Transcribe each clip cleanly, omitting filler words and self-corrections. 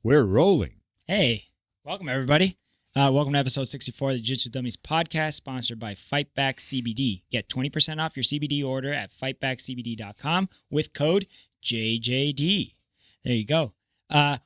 We're rolling. Hey, welcome everybody. Welcome to episode 64 of the Jiu Jitsu Dummies Podcast, sponsored by Fightback CBD. Get 20% off your CBD order at fightbackcbd.com with code JJD. There you go.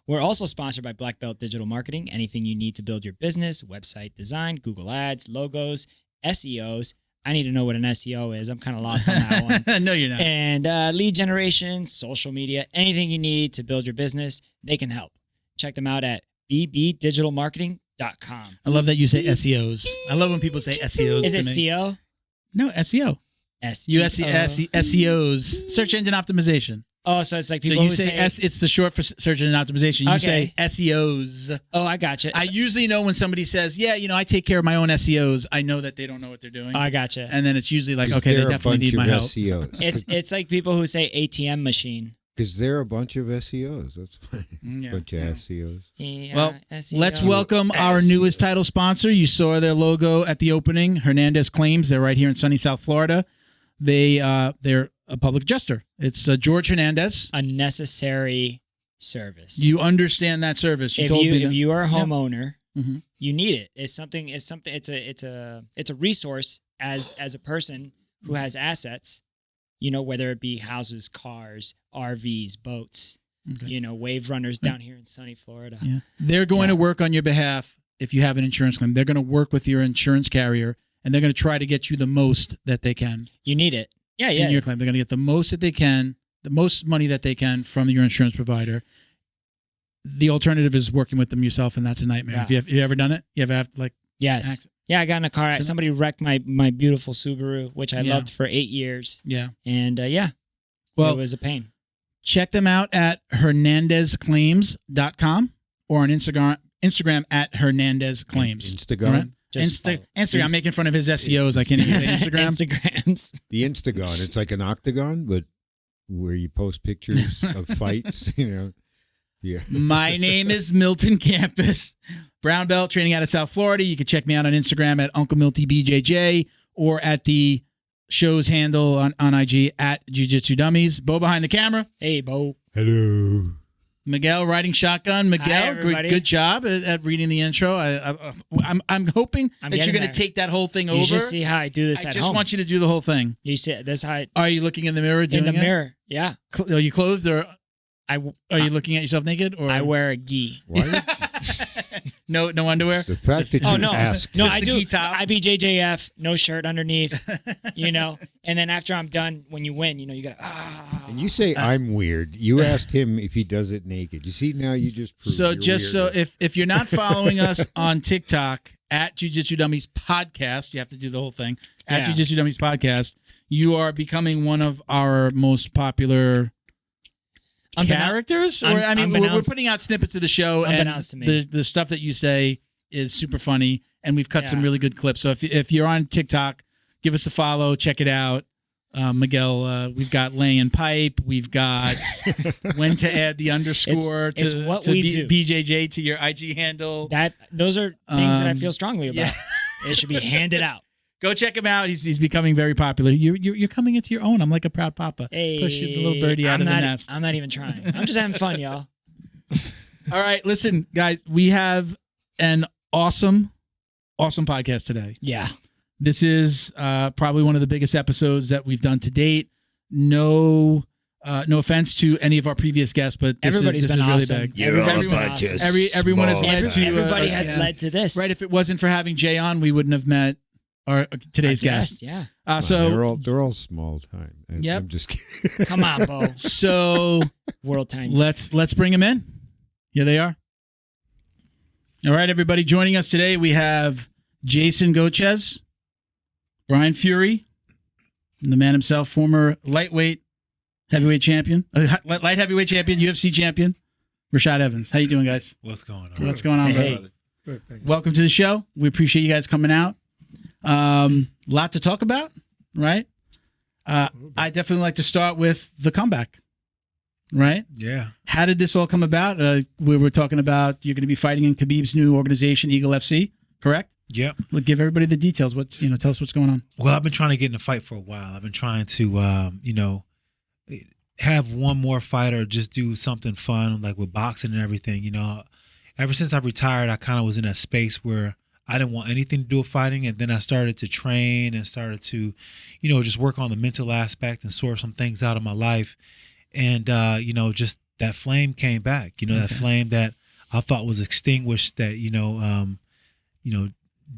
We're also sponsored by Black Belt Digital Marketing. Anything you need to build your business, website design, Google Ads, logos, SEOs. I need to know what an SEO is. I'm kind of lost on that one. No, you're not. And lead generation, social media, anything you need to build your business, they can help. Check them out at bbdigitalmarketing.com. I love that you say SEOs. I love when people say SEOs. Is it CO? No, SEO. SEOs. Search engine optimization. Oh, so it's like people so you who say it's the short for search engine optimization. You say SEOs. Oh, I gotcha. I usually know when somebody says, yeah, I take care of my own SEOs. I know that they don't know what they're doing. Oh, I gotcha. And then it's usually like, okay, they definitely need my help. SEOs. It's like people who say ATM machine. Because they're a bunch of SEOs. That's why. Yeah. Bunch of SEOs. Yeah, Well, SEO. let's welcome our newest title sponsor. You saw their logo at the opening. Hernandez Claims. They're right here in sunny South Florida. They're a public adjuster. It's George Hernandez. A necessary service. You understand that service. If you are a homeowner, you need it. It's a resource as a person who has assets. Whether it be houses, cars, RVs, boats, wave runners down here in sunny Florida. Yeah. They're going to work on your behalf if you have an insurance claim. They're going to work with your insurance carrier, and they're going to try to get you the most that they can. You need it. Yeah. In your claim. They're going to get the most that they can, the most money that they can from your insurance provider. The alternative is working with them yourself, and that's a nightmare. Yeah. Have you ever done it? You ever have Yes. accident? Yeah, I got in a car accident. Somebody wrecked my beautiful Subaru, which I loved for 8 years. Yeah. And well, it was a pain. Check them out at hernandezclaims.com or on Instagram at hernandezclaims. Instagram? Right? Instagram. I'm making fun of his SEOs. I can't even say Instagram. Instagrams. The Instagon. It's like an octagon, but where you post pictures of fights, Yeah. My name is Milton Campus, brown belt, training out of South Florida. You can check me out on Instagram at Uncle Milty BJJ or at the show's handle on IG at Jiu Jitsu Dummies. Bo behind the camera. Hey, Bo. Hello. Miguel riding shotgun. Miguel, good job at reading the intro. I'm hoping that you're going to take that whole thing over. You should see how I do this at home. I just want you to do the whole thing. You see, that's how. Are you looking in the mirror doing it? In the mirror, yeah. Are you clothed or are you looking at yourself naked? Or I wear a gi. Why? No underwear. The fact that you asked. No, I do. I be JJF, no shirt underneath, and then after I'm done, when you win, you got to. And you say I'm weird. You asked him if he does it naked. You see, now you just proved if you're not following us on TikTok at Jiu Jitsu Dummies Podcast, you have to do the whole thing at Jiu Jitsu Dummies Podcast. You are becoming one of our most popular characters. We're putting out snippets of the show, and the stuff that you say is super funny, and we've cut some really good clips. So if you're on TikTok, give us a follow, check it out. Miguel, we've got laying pipe, we've got when to add the underscore it's what we do. BJJ to your IG handle. Those are things that I feel strongly about. It should be handed out. Go check him out. He's becoming very popular. You're coming into your own. I'm like a proud papa. Hey, push the little birdie out of the nest. I'm not even trying. I'm just having fun, y'all. All right, listen, guys. We have an awesome podcast today. Yeah. This is probably one of the biggest episodes that we've done to date. No offense to any of our previous guests, but this Everybody's is been really awesome. big. Everyone has led to. Everybody has led to this. Right. If it wasn't for having Jay on, we wouldn't have met today's guest. Yeah. So they're all small time. Yep. I'm just kidding. Come on, Bo. So world time. Let's bring them in. Here they are. All right, everybody. Joining us today, we have Jason Gochez, Brian Fuery, and the man himself, former light heavyweight champion, light heavyweight champion, UFC champion, Rashad Evans. How you doing, guys? What's going on? What's going on, brother? Good, welcome to the show. We appreciate you guys coming out. Lot to talk about, right? I definitely like to start with the comeback, right? Yeah. How did this all come about? We were talking about you're going to be fighting in Khabib's new organization, Eagle FC, correct? Yep. Give everybody the details. Tell us what's going on. Well, I've been trying to get in a fight for a while. I've been trying to, have one more fight or just do something fun like with boxing and everything. You know, ever since I retired, I kind of was in a space where I didn't want anything to do with fighting, and then I started to train and started to, you know, just work on the mental aspect and sort some things out of my life, and you know, just that flame came back. You know, that flame that I thought was extinguished, that you know,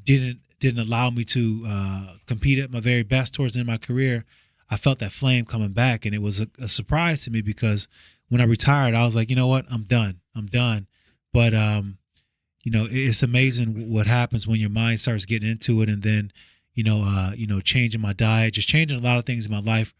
didn't allow me to compete at my very best towards the end of my career. I felt that flame coming back, and it was a surprise to me because when I retired, I was like, you know what, I'm done. But you know, it's amazing what happens when your mind starts getting into it, and then, you know, changing my diet, just changing a lot of things in my life,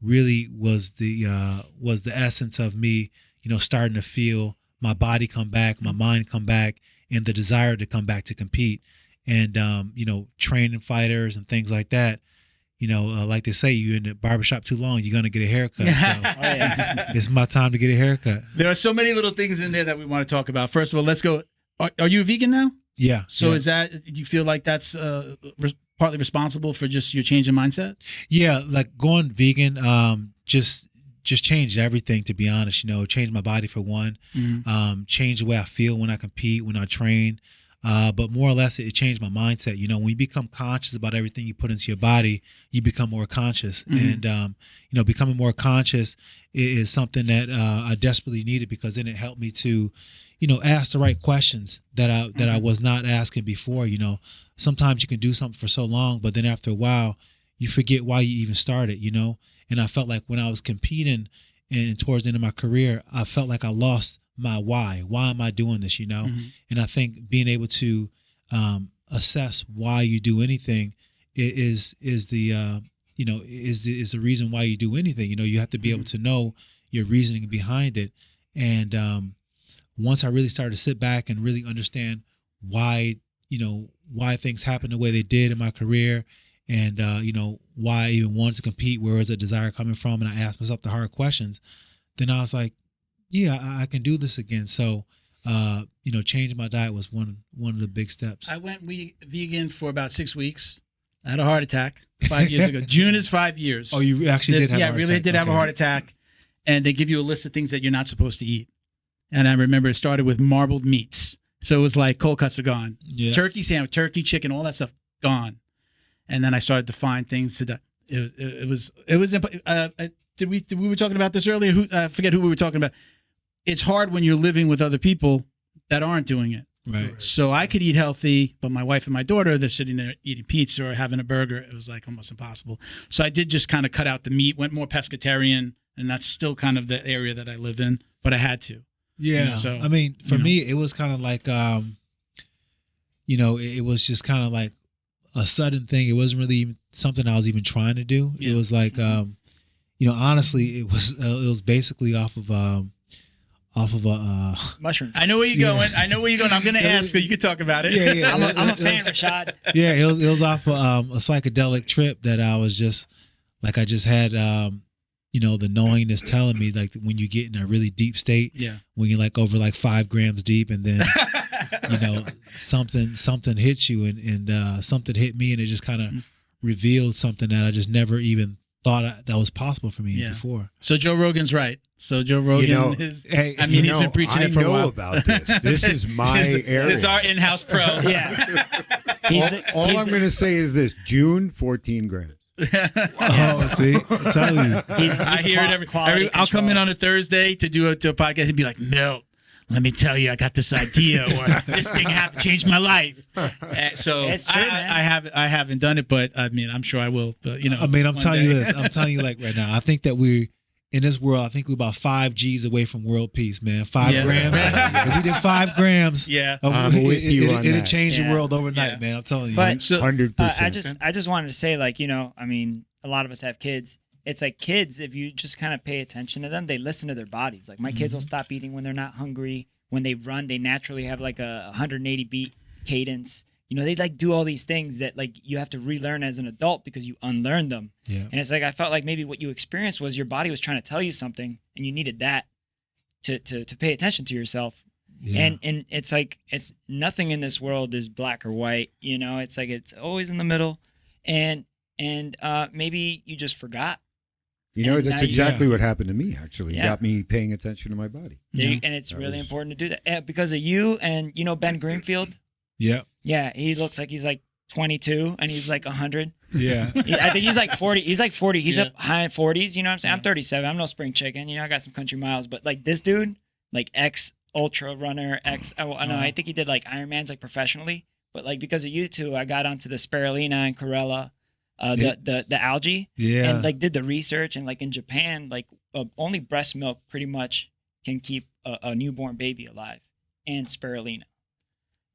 really was the essence of me, you know, starting to feel my body come back, my mind come back, and the desire to come back to compete, and you know, training fighters and things like that. You know, like they say, you're in the barbershop too long, you're gonna get a haircut. So it's my time to get a haircut. There are so many little things in there that we want to talk about. First of all, let's go. Are you a vegan now? Yeah. So is that, do you feel like that's partly responsible for just your change in mindset? Yeah, like going vegan, just changed everything, to be honest. You know, changed my body for one, changed the way I feel when I compete, when I train. But more or less, it changed my mindset. You know, when you become conscious about everything you put into your body, you become more conscious. And, you know, becoming more conscious is something that I desperately needed, because then it helped me to, you know, ask the right questions that I was not asking before. You know, sometimes you can do something for so long, but then after a while, you forget why you even started, you know. And I felt like when I was competing and towards the end of my career, I felt like I lost my why. Why am I doing this, you know? And I think being able to assess why you do anything is the you know, is the reason why you do anything. You know, you have to be able to know your reasoning behind it. And once I really started to sit back and really understand why, you know, why things happened the way they did in my career, and you know, why I even wanted to compete, where was the desire coming from, and I asked myself the hard questions, then I was like, yeah, I can do this again. So, you know, changing my diet was one of the big steps. I went vegan for about 6 weeks. I had a heart attack 5 years ago. June is 5 years. Oh, you actually did have a heart attack? Yeah, really did have a heart attack. And they give you a list of things that you're not supposed to eat. And I remember it started with marbled meats. So it was like cold cuts are gone. Yeah. Turkey sandwich, turkey, chicken, all that stuff, gone. And then I started to find things that it was we were talking about this earlier? I forget who we were talking about. It's hard when you're living with other people that aren't doing it. Right. So I could eat healthy, but my wife and my daughter, they're sitting there eating pizza or having a burger. It was like almost impossible. So I did just kind of cut out the meat, went more pescatarian, and that's still kind of the area that I live in, but I had to. Yeah. You know, so I mean, for me, it was kind of like, you know, it was just kind of like a sudden thing. It wasn't really even something I was even trying to do. Yeah. It was like, you know, honestly, it was basically off of a mushroom. I know where you're going. I'm going to ask so you can talk about it. Yeah. I'm a fan, Rashad. Yeah, it was off of a psychedelic trip that I was just like, I just had, you know, the knowingness telling me, like, when you get in a really deep state, when you're like over like 5 grams deep, and then you know, something hits you, and something hit me, and it just kind of revealed something that I just never even thought that was possible for me before. So Joe Rogan's right. So Joe Rogan, you know, he's been preaching it for a while. I know about this. This is my area. It's our in-house pro. Yeah. All I'm going to say is this: June, 14 grams. Oh, see, I tell you. I hear it I'll come in on a Thursday to do a podcast and be like, "No, let me tell you, I got this idea, or this thing happened, changed my life." So it's true, I haven't done it, but I mean, I'm sure I will. But you know, I mean, I'm telling you this. I'm telling you, like, right now, I think that we in this world, I think we're about 5 G's away from world peace, man. 5 grams. If we did 5 grams, it'd change the world overnight, man. I'm telling you. But 100%. I just wanted to say, like, you know, I mean, a lot of us have kids. It's like kids, if you just kind of pay attention to them, they listen to their bodies. Like my kids will stop eating when they're not hungry. When they run, they naturally have like a 180 beat cadence. You know, they like do all these things that like you have to relearn as an adult because you unlearn them. Yeah. And it's like I felt like maybe what you experienced was your body was trying to tell you something, and you needed that to pay attention to yourself. Yeah. And it's like it's nothing in this world is black or white. You know, it's like it's always in the middle, and maybe you just forgot. You know, And that's now you- exactly what happened to me, actually. Yeah. It got me paying attention to my body. Yeah. And it's That really was- important to do that because of you and Ben Greenfield. Yeah. Yeah, he looks like he's like 22 and he's like 100. Yeah. I think he's like 40. He's like 40. He's Yeah. up high 40s. You know what I'm saying? I'm 37. I'm no spring chicken. You know, I got some country miles, but like this dude, like ex ultra runner, I think he did like Ironmans like professionally, but like because of you two, I got onto the spirulina and chlorella, the algae, Yeah. and like did the research. And like in Japan, like only breast milk pretty much can keep a newborn baby alive, and spirulina.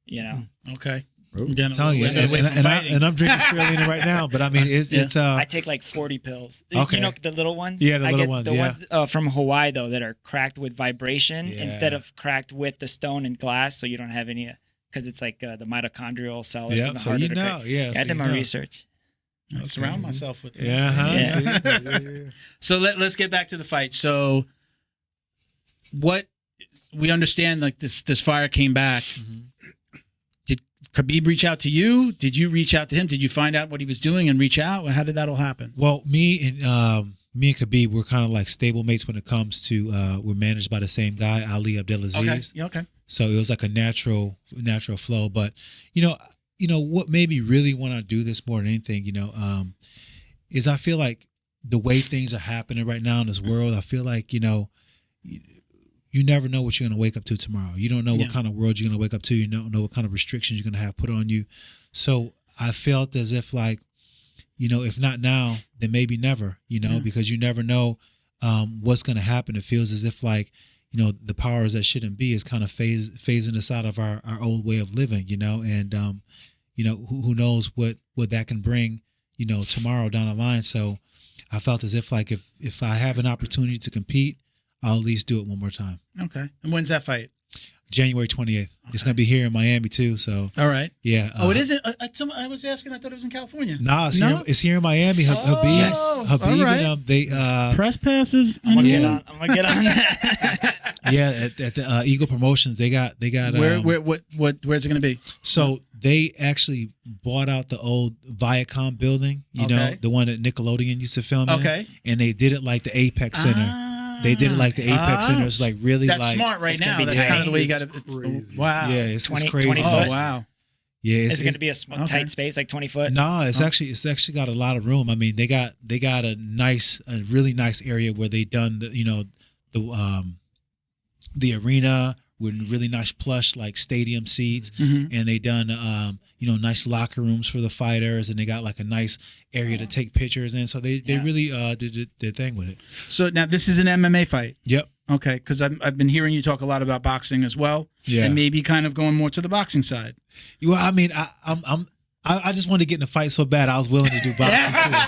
You know, Okay. Oh. We're getting I'm telling you, a little bit away from fighting. and I'm drinking spirulina right now. But I mean, it's I take like 40 pills. Okay. You know the little ones. Yeah, the I little get ones, The yeah. ones from Hawaii though that are cracked with vibration Yeah. instead of cracked with the stone and glass, so you don't have any. Because it's like the mitochondrial cells in yeah. the So heart you that are know, cracked. yeah. I so did you my know. research. I surround myself with this. Yeah. Huh? Yeah. See? So let's get back to the fight. So what we understand, like this fire came back. Mhm. Did Khabib reach out to you? Did you reach out to him? Did you find out what he was doing and reach out? How did that all happen? Well, me and Khabib, we're kind of like stable mates when it comes to we're managed by the same guy, Ali Abdelaziz. Okay. Yeah, okay. So it was like a natural flow. But you know what made me really want to do this more than anything, is I feel like the way things are happening right now in this world, I feel like you never know what you're going to wake up to tomorrow. You don't know Yeah. what kind of world you're going to wake up to. You don't know what kind of restrictions you're going to have put on you. So I felt as if like, if not now, then maybe never, Yeah. because you never know what's going to happen. It feels as if like, the powers that shouldn't be is kind of phasing us out of our old way of living, and, who knows what that can bring, tomorrow down the line. So I felt as if like, if I have an opportunity to compete, I'll at least do it one more time. Okay. And when's that fight? January 28th. It's going to be here in Miami too. So All right. yeah. It isn't. I was asking. I thought it was in California. Nah, it's, No? Here, it's here in Miami. Habib, Yes. Habib, All right. and they Press passes. I'm gonna anywhere? get on that. yeah at the Eagle Promotions they got Where's it going to be? so they actually bought out the old Viacom building, Okay. the one that Nickelodeon used to film in, Okay. and they did it like the Apex Center. They did it like the Apex Center. It's like really That's like smart right It's gonna now. be That's tight. kind of the way you got It's to. crazy. Wow. yeah, it's 20 crazy. 20 Oh foot. wow. Yeah, Is it going to be a tight space, like 20 foot? No, it's actually got a lot of room. I mean, they got a really nice area where they done the arena with really nice plush like stadium seats, Mhm. and they done nice locker rooms for the fighters, and they got like a nice area to take pictures in. So they really did their thing with it. So now this is an MMA fight. Yep. Okay, because I've been hearing you talk a lot about boxing as well, Yeah. and maybe kind of going more to the boxing side. Well, I mean, I just wanted to get in a fight so bad I was willing to do boxing too.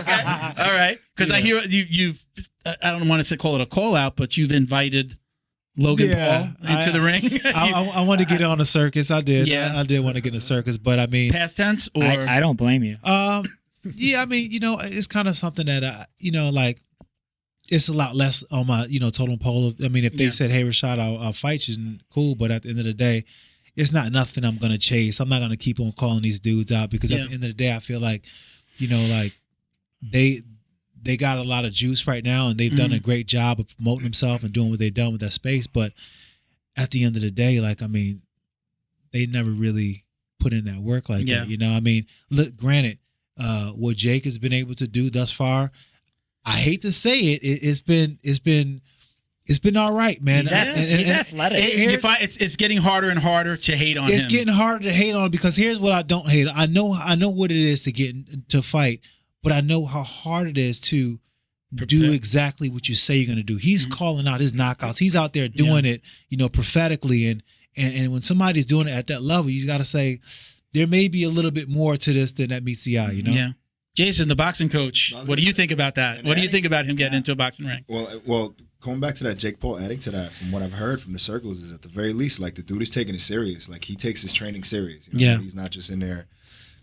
Okay, all right. Because I hear you've. I don't want to call it a call out, but you've invited Logan Yeah, Paul into the ring. I want to get on a circus. I did. Yeah. I did want to get in a circus, but I mean, Past tense or I don't blame you. yeah, I mean, it's kind of something that like it's a lot less on my totem pole. I mean, if they Yeah. said, "Hey, Rashad, I'll fight you," cool. But at the end of the day, it's not nothing I'm gonna chase. I'm not gonna keep on calling these dudes out because Yeah. at the end of the day, I feel like like they got a lot of juice right now, and they've done a great job of promoting themselves and doing what they've done with that space. But at the end of the day, like, I mean, they never really put in that work like Yeah. that. I mean, look, granted, what Jake has been able to do thus far, I hate to say it, it's been all right, man. He's And athletic. it's getting harder and harder to hate on it's him. getting harder to hate on because here's what I don't hate. I know what it is to get to fight, but I know how hard it is to do Prepare. exactly what you say you're going to do. He's calling out his knockouts. He's out there doing it, prophetically. And when somebody's doing it at that level, you got to say there may be a little bit more to this than that meets the eye, Yeah. Jason, the boxing coach, what do you think about that? What do you think about him getting into a boxing ring? Well, going back to that Jake Paul, adding to that, from what I've heard from the circles, is at the very least, like, the dude is taking it serious. Like, he takes his training serious. Yeah. He's not just in there,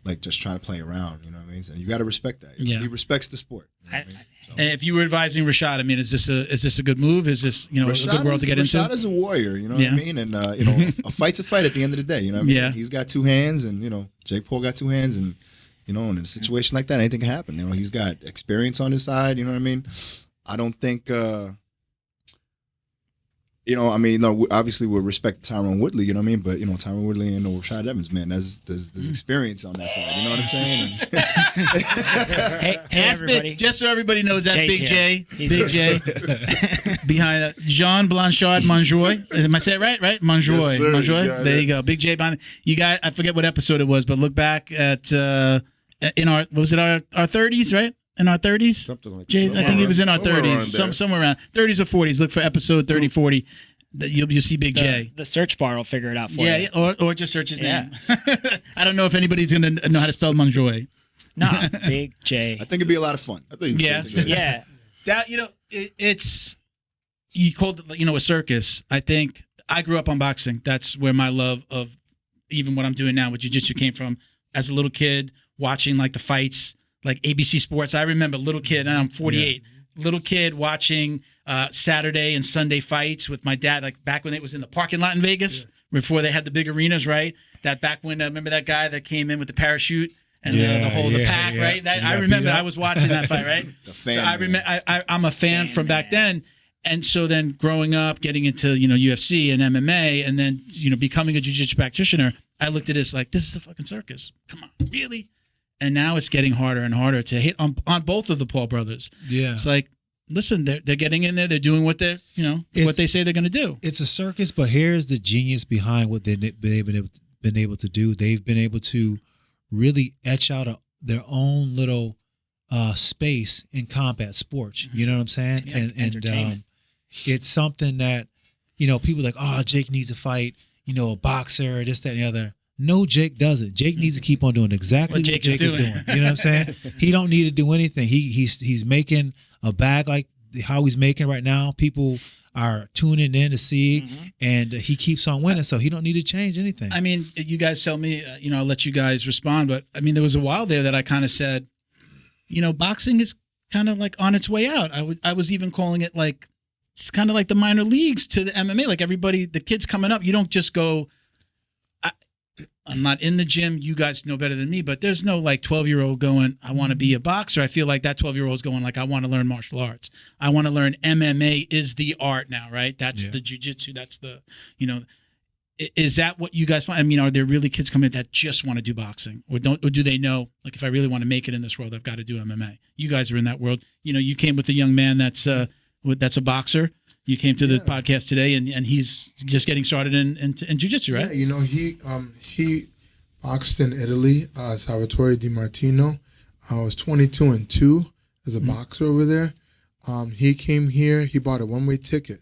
like, just trying to play around. You know what I mean? And you got to respect that. Yeah. He respects the sport. You know what I mean? So- And if you were advising Rashad, I mean, is this a good move? Is this a good world to get into? Rashad is a warrior, you know Yeah. what I mean? And a fight's a fight at the end of the day, you know what I mean? Yeah. He's got two hands, and Jake Paul got two hands, and You know, in a situation like that, anything can happen. You know, he's got experience on his side. You know what I mean? I don't think, you know, I mean, no, obviously with respect to Tyron Woodley, you know what I mean? But, you know, Tyron Woodley and Rashad Evans, man, there's experience on that side. You know what I'm saying? Hey, everybody. Just so everybody knows, that's Jay's Big here. J. Big J. Behind Jean Blanchard Monjoy. Am I saying it right? Monjoy. Yes, sir. Monjoy. There you go. Big J behind. You got, I forget what episode it was, but look back at, in our 30s, right? In our 30s? Something like Jay, I think it was in our somewhere 30s. around there. Somewhere around 30s or 40s. Look for episode 30, 40. You'll see Big J. The search bar will figure it out for Yeah, you. or just search his Yeah. name. I don't know if anybody's going to know how to spell Monjoy. Nah, Big J. I think it'd be a lot of fun. I think Yeah. Yeah. That, you know, it's, you called it, you know, a circus. I think I grew up on boxing. That's where my love of even what I'm doing now with jiu-jitsu came from. As a little kid, watching like the fights, like ABC Sports. I remember little kid, and I'm 48. Little kid watching Saturday and Sunday fights with my dad, like back when it was in the parking lot in Vegas, before they had the big arenas, right? That back when, remember that guy that came in with the parachute and the pack, right? That, I remember I was watching that fight, right? The fan, so I remember, I'm a fan from back then. And so then growing up, getting into, you know, UFC and MMA, and then, you know, becoming a jiu-jitsu practitioner, I looked at this like, this is a fucking circus. Come on, really? And now it's getting harder and harder to hit on both of the Paul brothers. Yeah. It's like, listen, they're getting in there. They're doing what they're, you know, what they say they're going to do. It's a circus, but here's the genius behind what they've been able to do. They've been able to really etch out their own little space in combat sports. You know what I'm saying? Yeah, and entertainment. it's something that, you know, people are like, oh, Jake needs to fight, you know, a boxer, this, that, and the other. No, Jake doesn't. Jake needs to keep on doing exactly what Jake is doing. You know what I'm saying? He don't need to do anything. He's making a bag like how he's making right now. People are tuning in to see, and he keeps on winning, so he don't need to change anything. I mean, you guys tell me, you know, I'll let you guys respond, but I mean, there was a while there that I kind of said, you know, boxing is kind of like on its way out. I was even calling it like, it's kind of like the minor leagues to the MMA. Like everybody, the kids coming up, you don't just go, I'm not in the gym. You guys know better than me, but there's no like 12-year-old going, I want to be a boxer. I feel like that 12-year-old is going like, I want to learn martial arts. I want to learn MMA is the art now, right? That's the jiu-jitsu. That's the, you know, is that what you guys find? I mean, are there really kids coming in that just want to do boxing, or do they know, like, if I really want to make it in this world, I've got to do MMA? You guys are in that world. You know, you came with a young man that's a boxer. You came to the podcast today, and he's just getting started in jiu-jitsu, right? Yeah, you know, he boxed in Italy, Salvatore Di Martino. I was 22-2 as a boxer over there. He came here. He bought a one-way ticket.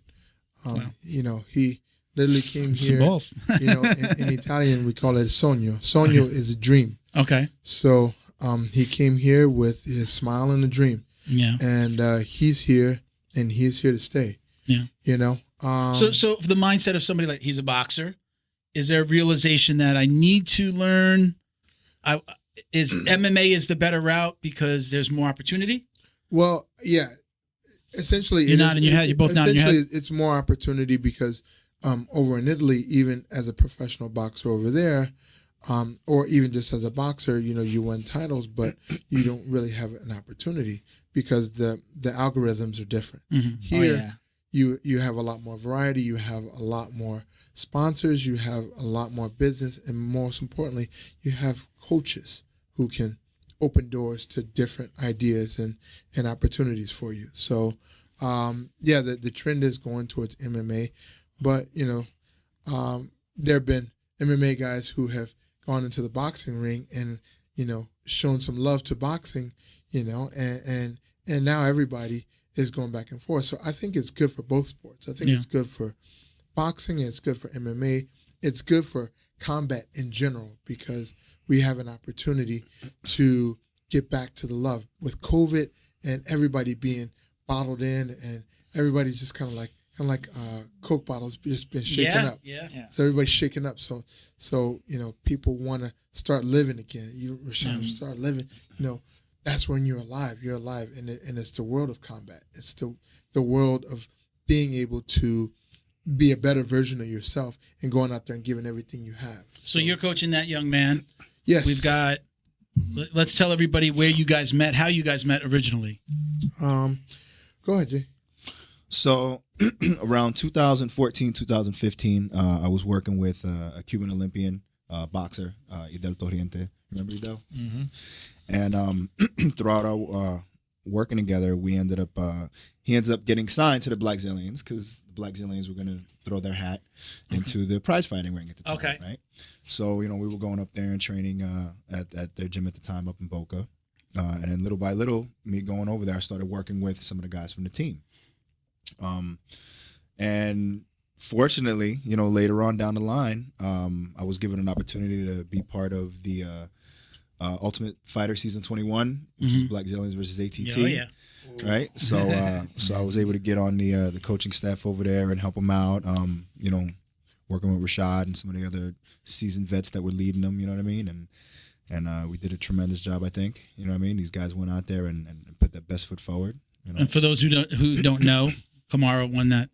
You know, he literally came here. Balls. You know, in Italian we call it sogno. Sogno is a dream. Okay. So he came here with his smile and a dream. Yeah. And he's here, and he's here to stay. Yeah. You know. So the mindset of somebody like, he's a boxer, is there a realization that I need to learn? Is MMA is the better route because there's more opportunity? Well, yeah. Essentially, You're nodding your head. You're both nodding your head. Essentially, it's more opportunity because over in Italy, even as a professional boxer over there, or even just as a boxer, you know, you win titles, but you don't really have an opportunity because the algorithms are different. Here, you have a lot more variety. You have a lot more sponsors. You have a lot more business, and most importantly, you have coaches who can open doors to different ideas and opportunities for you. So, the trend is going towards MMA, but you know, there have been MMA guys who have gone into the boxing ring and, you know, shown some love to boxing, you know, and now everybody is going back and forth. So I think it's good for both sports. I think it's good for boxing, and it's good for MMA. It's good for combat in general because we have an opportunity to get back to the love. With COVID and everybody being bottled in, and everybody's just kind of like Coke bottles just been shaken up. Yeah. So everybody's shaking up. So you know, people want to start living again. You, Rashad, start living. You know, that's when you're alive. You're alive, and it's the world of combat. It's the world of being able to be a better version of yourself and going out there and giving everything you have. So you're coaching that young man. Yes. We've got let's tell everybody where you guys met, how you guys met originally. Go ahead, Jay. So around 2014, 2015, I was working with a Cuban Olympian boxer, Idel Torriente. Remember Idel? Mm-hmm. And throughout our working together, we ended up, he ends up getting signed to the Blackzilians because the Blackzilians were going to throw their hat into the prize fighting ring at the time, right? So, we were going up there and training at their gym at the time up in Boca. And then little by little, me going over there, I started working with some of the guys from the team. And fortunately, later on down the line, I was given an opportunity to be part of the Ultimate Fighter Season 21, which is Blackzilians versus ATT. Right? So so I was able to get on the coaching staff over there and help them out, working with Rashad and some of the other seasoned vets that were leading them, you know what I mean? And we did a tremendous job, I think. You know what I mean? These guys went out there and put their best foot forward. And for those who don't know, Kamaru won that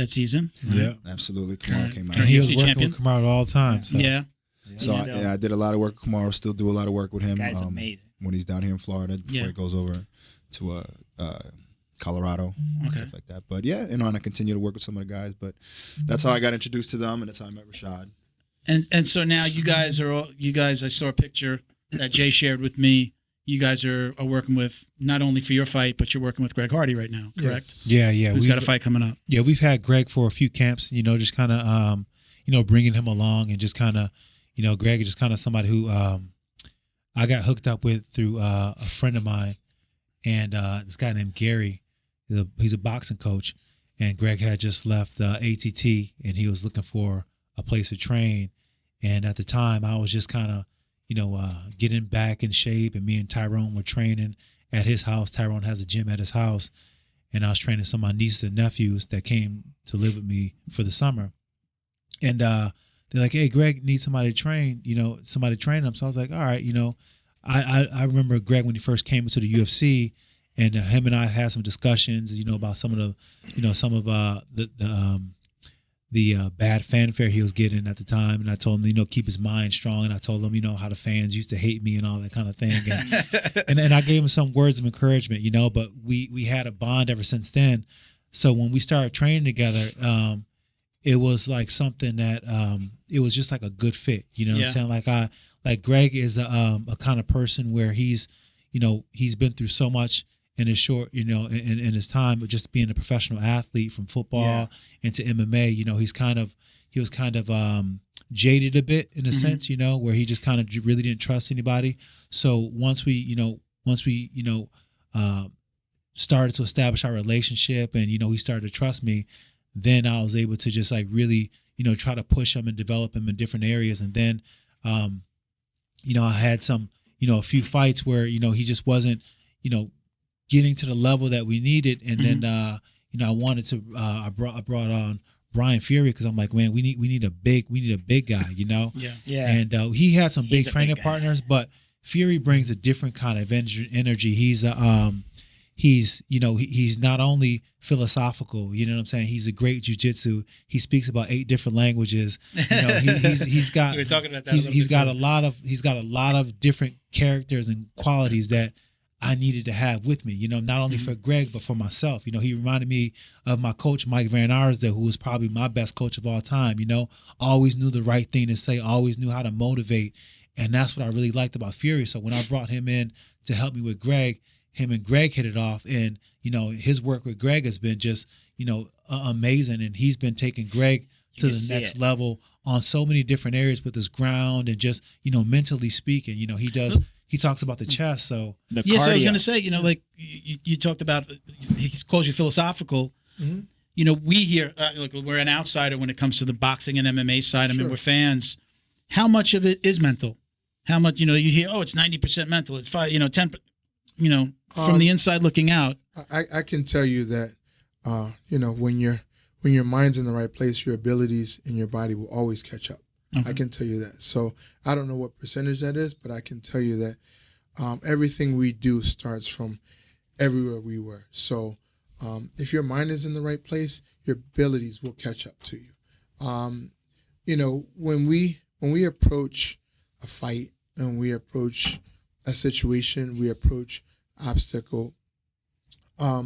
season. Yeah, absolutely. Kamaru came out. And he was UFC working champion. with Kamaru all the time. So. Yeah. So I did a lot of work with Kamaru. Still do a lot of work with him. Guy's amazing. When he's down here in Florida before he goes over to Colorado, stuff like that. But yeah, and I continue to work with some of the guys. But that's how I got introduced to them, and that's how I met Rashad. And so now you guys, I saw a picture that Jay shared with me. You guys are working with, not only for your fight, but you're working with Greg Hardy right now, correct? Yes. Yeah. Who's got a fight coming up? Yeah, we've had Greg for a few camps, just kind of, bringing him along and just kind of, Greg is just kind of somebody who I got hooked up with through a friend of mine, and this guy named Gary. He's a boxing coach, and Greg had just left ATT, and he was looking for a place to train. And at the time, I was just kind of, getting back in shape, and me and Tyrone were training at his house. Tyrone has a gym at his house, and I was training some of my nieces and nephews that came to live with me for the summer. And they're like, "Hey, Greg needs somebody to train, somebody to train him." So I was like, "All right, I remember Greg when he first came into the UFC, and him and I had some discussions, about some of the bad fanfare he was getting at the time. And I told him, keep his mind strong. And I told him, how the fans used to hate me and all that kind of thing. And I gave him some words of encouragement, but we had a bond ever since then. So when we started training together, it was like something that, it was just like a good fit, what I'm saying? Like Greg is a kind of person where he's been through so much in his short, in his time of just being a professional athlete from football into MMA. He was kind of jaded a bit in a sense, where he just kind of really didn't trust anybody. So once we started to establish our relationship, and he started to trust me, then I was able to just like really, try to push him and develop him in different areas. And then, I had some, a few fights where, he just wasn't, getting to the level that we needed. And then, I wanted to, I brought on Brian Fuery, because I'm like, man, we need a big guy, Yeah. And he had some He's big a training big guy. partners, but Fuery brings a different kind of energy. He's he's not only philosophical, you know what I'm saying? He's a great jiu-jitsu. He speaks about 8 different languages. He's got We were talking about that. he's got a lot of different characters and qualities that I needed to have with me, not only for Greg, but for myself. He reminded me of my coach, Mike Van Arsdale, who was probably my best coach of all time, always knew the right thing to say, always knew how to motivate. And that's what I really liked about Fury. So when I brought him in to help me with Greg, him and Greg hit it off. And, his work with Greg has been just, amazing. And he's been taking Greg to the next level on so many different areas with his ground and just, mentally speaking, he talks about the chest. So The So I was cardio. going to say, like you talked about, he calls you philosophical. We hear, like we're an outsider when it comes to the boxing and MMA side. I mean, we're fans. How much of it is mental? How much, you hear, it's 90% mental. It's 10, from the inside looking out. I can tell you that, when your mind's in the right place, your abilities in your body will always catch up. Okay. I can tell you that. So I don't know what percentage that is, but I can tell you that everything we do starts from everywhere we were. So if your mind is in the right place, your abilities will catch up to you. When we approach a fight and we approach a situation, we approach obstacle. I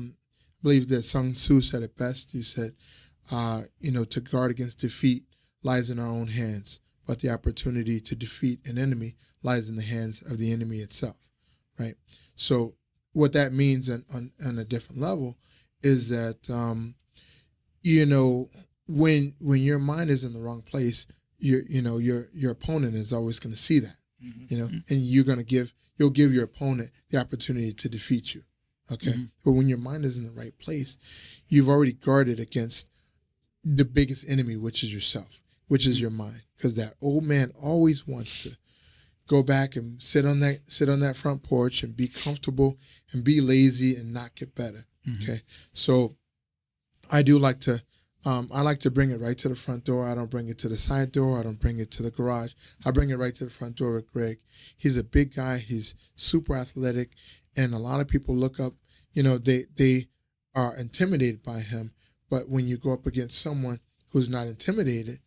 believe that Sun Tzu said it best. He said, to guard against defeat lies in our own hands, but the opportunity to defeat an enemy lies in the hands of the enemy itself, right? So what that means on a different level is that, when your mind is in the wrong place, your opponent is always going to see that, and you'll give your opponent the opportunity to defeat you. Okay. Mm-hmm. But when your mind is in the right place, you've already guarded against the biggest enemy, which is yourself, which is your mind. Because that old man always wants to go back and sit on that front porch and be comfortable and be lazy and not get better. Mm-hmm. Okay. So I do like to, I like to bring it right to the front door. I don't bring it to the side door. I don't bring it to the garage. I bring it right to the front door with Greg. He's a big guy. He's super athletic. And a lot of people look up, they are intimidated by him. But when you go up against someone who's not intimidated,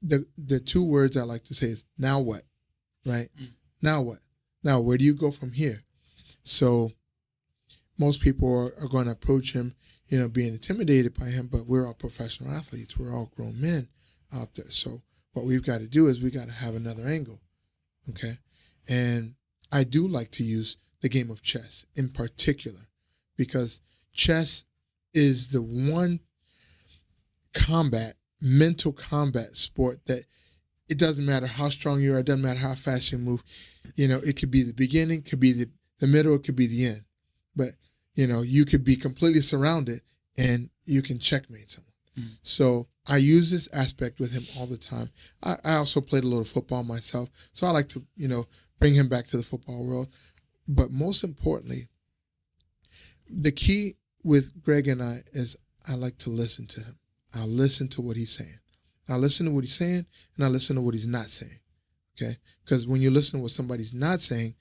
the two words I like to say is, now what? Right? Now what? Now, where do you go from here? So most people are going to approach him, being intimidated by him, but we're all professional athletes. We're all grown men out there. So what we've got to do is we got to have another angle. Okay? And I do like to use the game of chess in particular, because chess is the one mental combat sport that it doesn't matter how strong you are, it doesn't matter how fast you move. It could be the beginning, could be the middle, it could be the end. But, you could be completely surrounded and you can checkmate someone. Mm. So I use this aspect with him all the time. I also played a little football myself, so I like to, bring him back to the football world. But most importantly, the key with Greg and I is I like to listen to him. I'll listen to what he's saying. I listen to what he's saying, and I listen to what he's not saying, okay? Because when you listen to what somebody's not saying,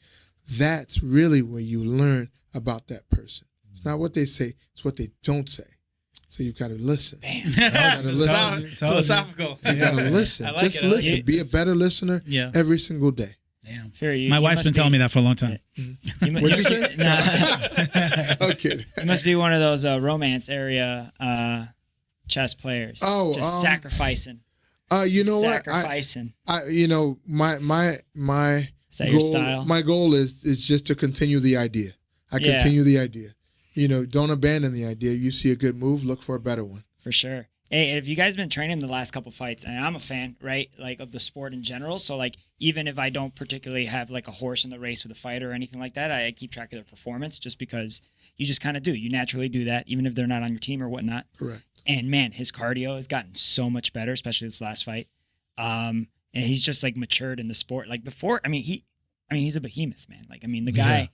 that's really where you learn about that person. It's not what they say, it's what they don't say. So you've got to listen. Bam. Got to listen. Philosophical. You got to listen. I like Just it. listen. Be a better listener every single day. Damn. Fuery, My wife's been telling me that for a long time. What'd you say? Okay. You must be one of those romance area chess players. Oh, just sacrificing. You know sacrificing. what? My Is that goal, your style? My goal is just to continue the idea. Continue the idea. Don't abandon the idea. You see a good move, look for a better one. For sure. Hey, have you guys been training the last couple fights? And I'm a fan, right? Like of the sport in general. So like, even if I don't particularly have like a horse in the race with a fighter or anything like that, I keep track of their performance just because you just kind of do. You naturally do that, even if they're not on your team or whatnot. Correct. And man, his cardio has gotten so much better, especially this last fight. And he's just like matured in the sport. Like before, he's a behemoth, man. Like, the guy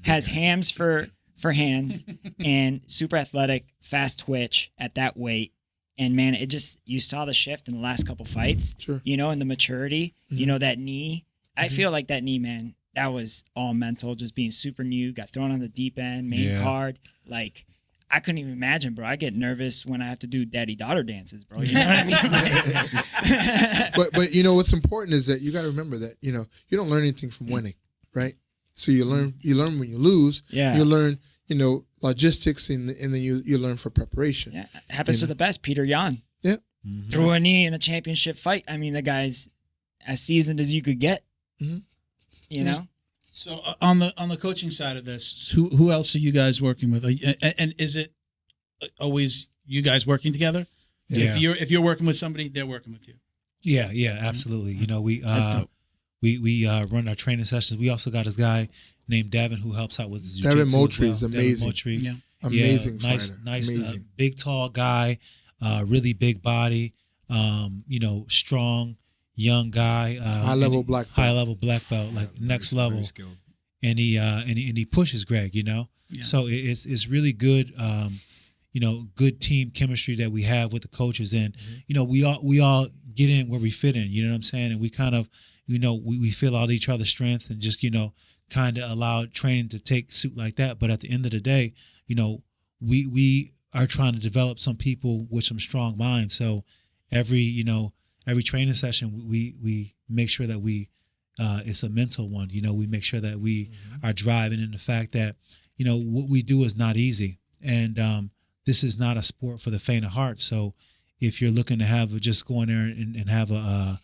has hams for hands and super athletic, fast twitch at that weight. And man, you saw the shift in the last couple fights, sure. And the maturity, that knee. I feel like that knee, man, that was all mental, just being super new, got thrown on the deep end, main card. Like, I couldn't even imagine, bro. I get nervous when I have to do daddy-daughter dances, bro. You know what I mean? But what's important is that you got to remember that, you don't learn anything from winning, right? So you learn when you lose. Yeah. You learn, logistics, and then you learn for prepreration. Yeah, it happens to the best. Peter Yan. Yeah. Mm-hmm. Threw a knee in a championship fight. The guy's as seasoned as you could get. Mm-hmm. You know? So on the coaching side of this, who else are you guys working with? And is it always you guys working together? Yeah. If you're working with somebody, they're working with you. Yeah, absolutely. We run our training sessions. We also got this guy named Devin who helps out with his jiu-jitsu. Devin Moultrie is amazing. Yeah. Amazing nice, fighter. Nice, amazing. Big, tall guy, really big body, strong, young guy. High level black belt, like next level. Skilled. And he pushes Greg, Yeah. So it's really good, good team chemistry that we have with the coaches, and we all get in where we fit in. You know what I'm saying? And we kind of, we fill out each other's strengths and just kind of allow training to take suit like that. But at the end of the day, we are trying to develop some people with some strong minds. So every training session, we make sure that we it's a mental one. We make sure that we are driving in the fact that, what we do is not easy. And this is not a sport for the faint of heart. So if you're looking to just go in there and have a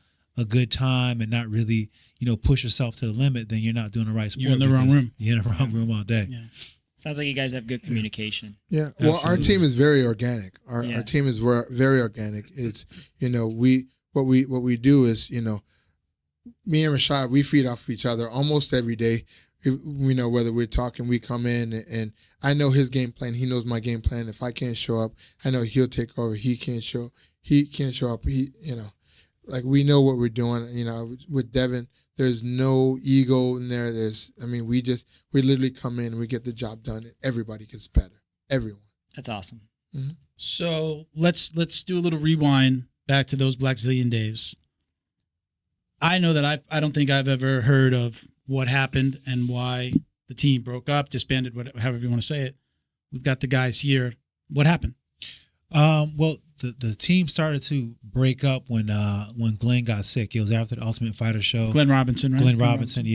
good time and not really, push yourself to the limit, then you're not doing the right sport. You're in the wrong room. You're in the wrong room all day. Yeah. Sounds like you guys have good communication. Yeah. Well, Absolutely. our team is very organic. Our team is very organic. It's, what we do is, me and Rashad, we feed off each other almost every day. Whether we're talking, we come in and I know his game plan. He knows my game plan. If I can't show up, I know he'll take over. He can't show up. Like we know what we're doing. With Devin, there's no ego in there. We literally come in and we get the job done and everybody gets better. Everyone. That's awesome. Mm-hmm. So let's do a little rewind back to those Blackzilian days. I know that I don't think I've ever heard of what happened and why the team broke up, disbanded, however you want to say it. We've got the guys here. What happened? Well, the team started to break up when Glenn got sick. It was after the Ultimate Fighter show. Glenn Robinson, right? Glenn Robinson.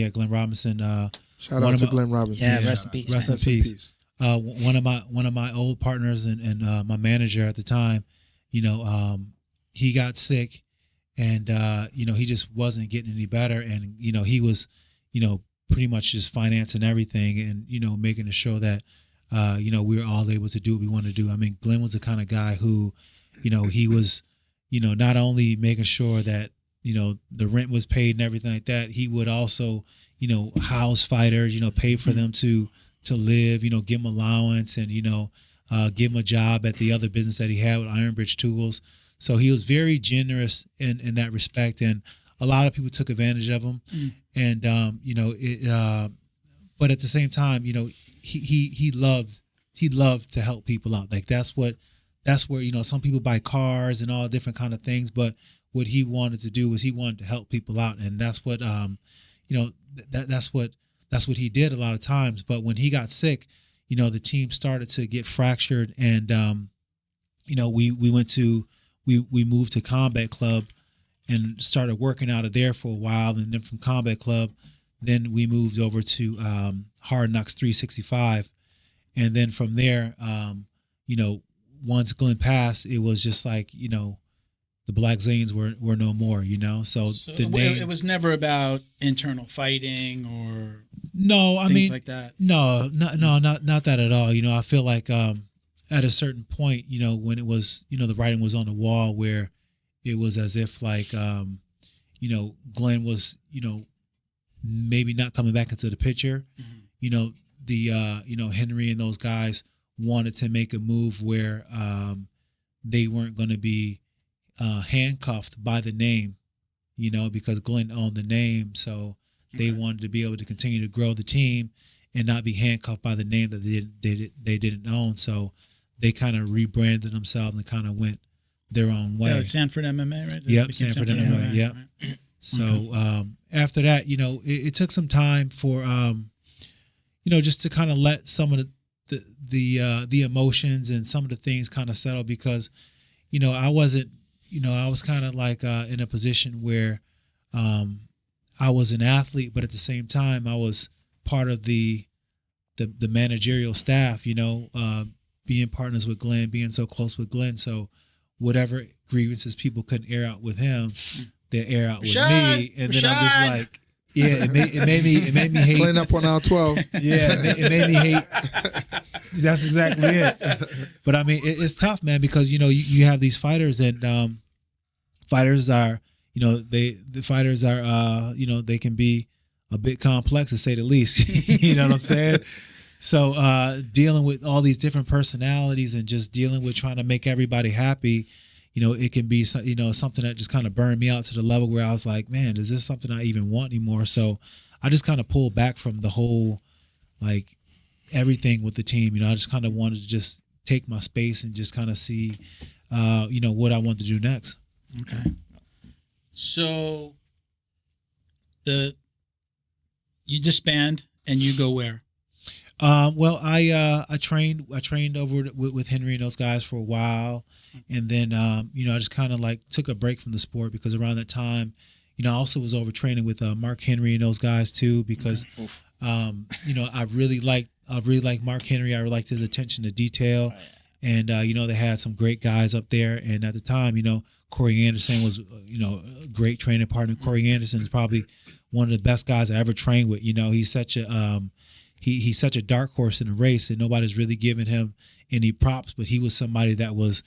Shout out to Glenn Robinson. Yeah, rest in peace. Rest in peace. One of my old partners and my manager at the time, he got sick, and he just wasn't getting any better, and he was, pretty much just financing everything, and making sure that we were all able to do what we wanted to do. I mean, Glenn was the kind of guy who, he was, not only making sure that the rent was paid and everything like that, he would also, house fighters, pay for them to live, give them allowance, and give him a job at the other business that he had with Iron Bridge Tools. So he was very generous in that respect, and a lot of people took advantage of him. And but at the same time, he loved to help people out. Like that's where some people buy cars and all different kind of things, but what he wanted to do was he wanted to help people out, and that's what that's what he did a lot of times. But when he got sick, the team started to get fractured, and we moved to Combat Club and started working out of there for a while, and then from Combat Club, then we moved over to Hard Knocks 365, and then from there, once Glenn passed, it was just like the Blackzilians were no more, So the name, it was never about internal fighting or things like that. No, not that at all. I feel like at a certain point, when it was, the writing was on the wall, where it was as if like, Glenn was, maybe not coming back into the picture. Mm-hmm. Henry and those guys wanted to make a move where they weren't going to be handcuffed by the name, because Glenn owned the name. So they wanted to be able to continue to grow the team and not be handcuffed by the name that they didn't own. So they kind of rebranded themselves and kind of went their own way. Yeah, Sanford MMA, right? Yep, Sanford MMA. Yep. Right. So after that, it took some time for just to kind of let some of the emotions and some of the things kind of settle, because I wasn't, I was kind of like in a position where I was an athlete, but at the same time I was part of the managerial staff, being partners with Glenn, being so close with Glenn. So whatever grievances people couldn't air out with him, they air out with me, and then I'm just like, yeah, it made me hate. Playing up on our 12. Yeah, it made me hate. That's exactly it. But I mean, it's tough, man, because you have these fighters, and fighters are, the fighters are, they can be a bit complex to say the least. You know what I'm saying? So dealing with all these different personalities and just dealing with trying to make everybody happy, it can be, something that just kind of burned me out to the level where I was like, man, is this something I even want anymore? So I just kind of pulled back from the whole, like, everything with the team. I just kind of wanted to just take my space and just kind of see, what I wanted to do next. Okay. So you disband and you go where? Well, I trained over with Henry and those guys for a while, and then I just kind of like took a break from the sport, because around that time, I also was overtraining with Mark Henry and those guys too, because I really like Mark Henry. I really liked his attention to detail. And they had some great guys up there. And at the time, Corey Anderson was a great training partner. Corey Anderson is probably one of the best guys I ever trained with. He's such a he's such a dark horse in the race, and nobody's really giving him any props. But he was somebody that was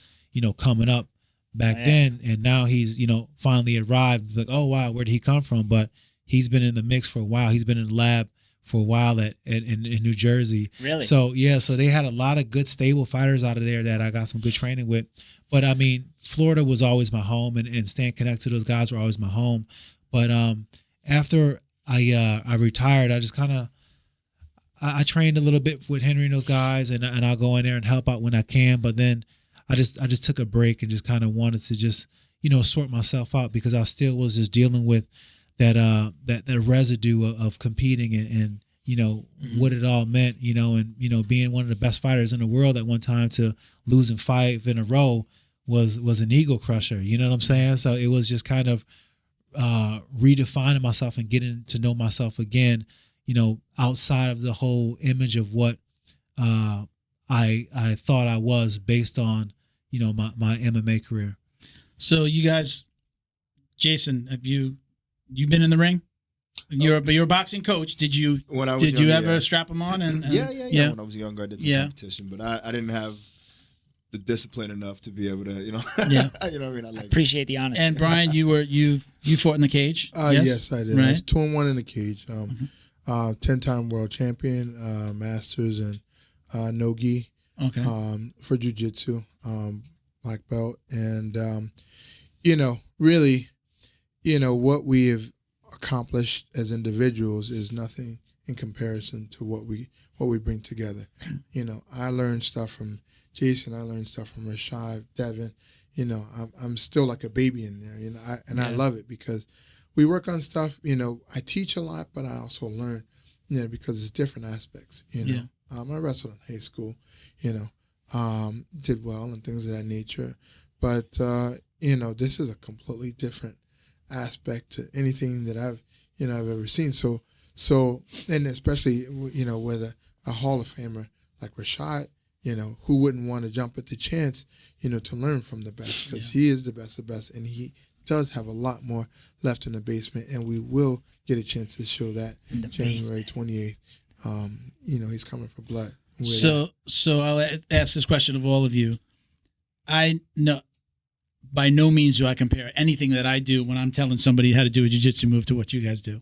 coming up back then, and now he's finally arrived. Like, oh wow, where did he come from? But he's been in the mix for a while. He's been in the lab for a while in New Jersey. Really? So so they had a lot of good stable fighters out of there that I got some good training with. But I mean, Florida was always my home, and staying connected to those guys were always my home. But after I retired, I just kind of I trained a little bit with Henry and those guys, and I'll go in there and help out when I can. But then I just took a break and just kind of wanted to just sort myself out, because I still was just dealing with that residue of competing and what it all meant, and being one of the best fighters in the world at one time to losing 5 in a row was an ego crusher. You know what I'm saying? So it was just kind of redefining myself and getting to know myself again, outside of the whole image of what I thought I was based on, my MMA career. So you guys, Jason, have you been in the ring? You're a boxing coach. Did you ever strap them on? And yeah. When I was younger, I did some competition, but I didn't have the discipline enough to be able to, you know what I mean? I appreciate the honesty. And Brian, you fought in the cage? Yes, I did. Right. I was 2-1 in the cage. 10-time world champion, masters and no-gi. Okay. For jiu-jitsu, black belt. And, really, what we have accomplished as individuals is nothing in comparison to what we bring together. I learned stuff from Jason. I learned stuff from Rashad, Devin. I'm still like a baby in there. I love it because we work on stuff. I teach a lot, but I also learn. Because it's different aspects. I wrestled in high school. Did well and things of that nature. But this is a completely different aspect to anything that I've ever seen. So and especially with a Hall of Famer like Rashad, who wouldn't want to jump at the chance, to learn from the best, because he is the best of the best, and he does have a lot more left in the basement, and we will get a chance to show that January 28th. He's coming for blood. So I'll ask this question of all of you. I know by no means do I compare anything that I do when I'm telling somebody how to do a jiu-jitsu move to what you guys do.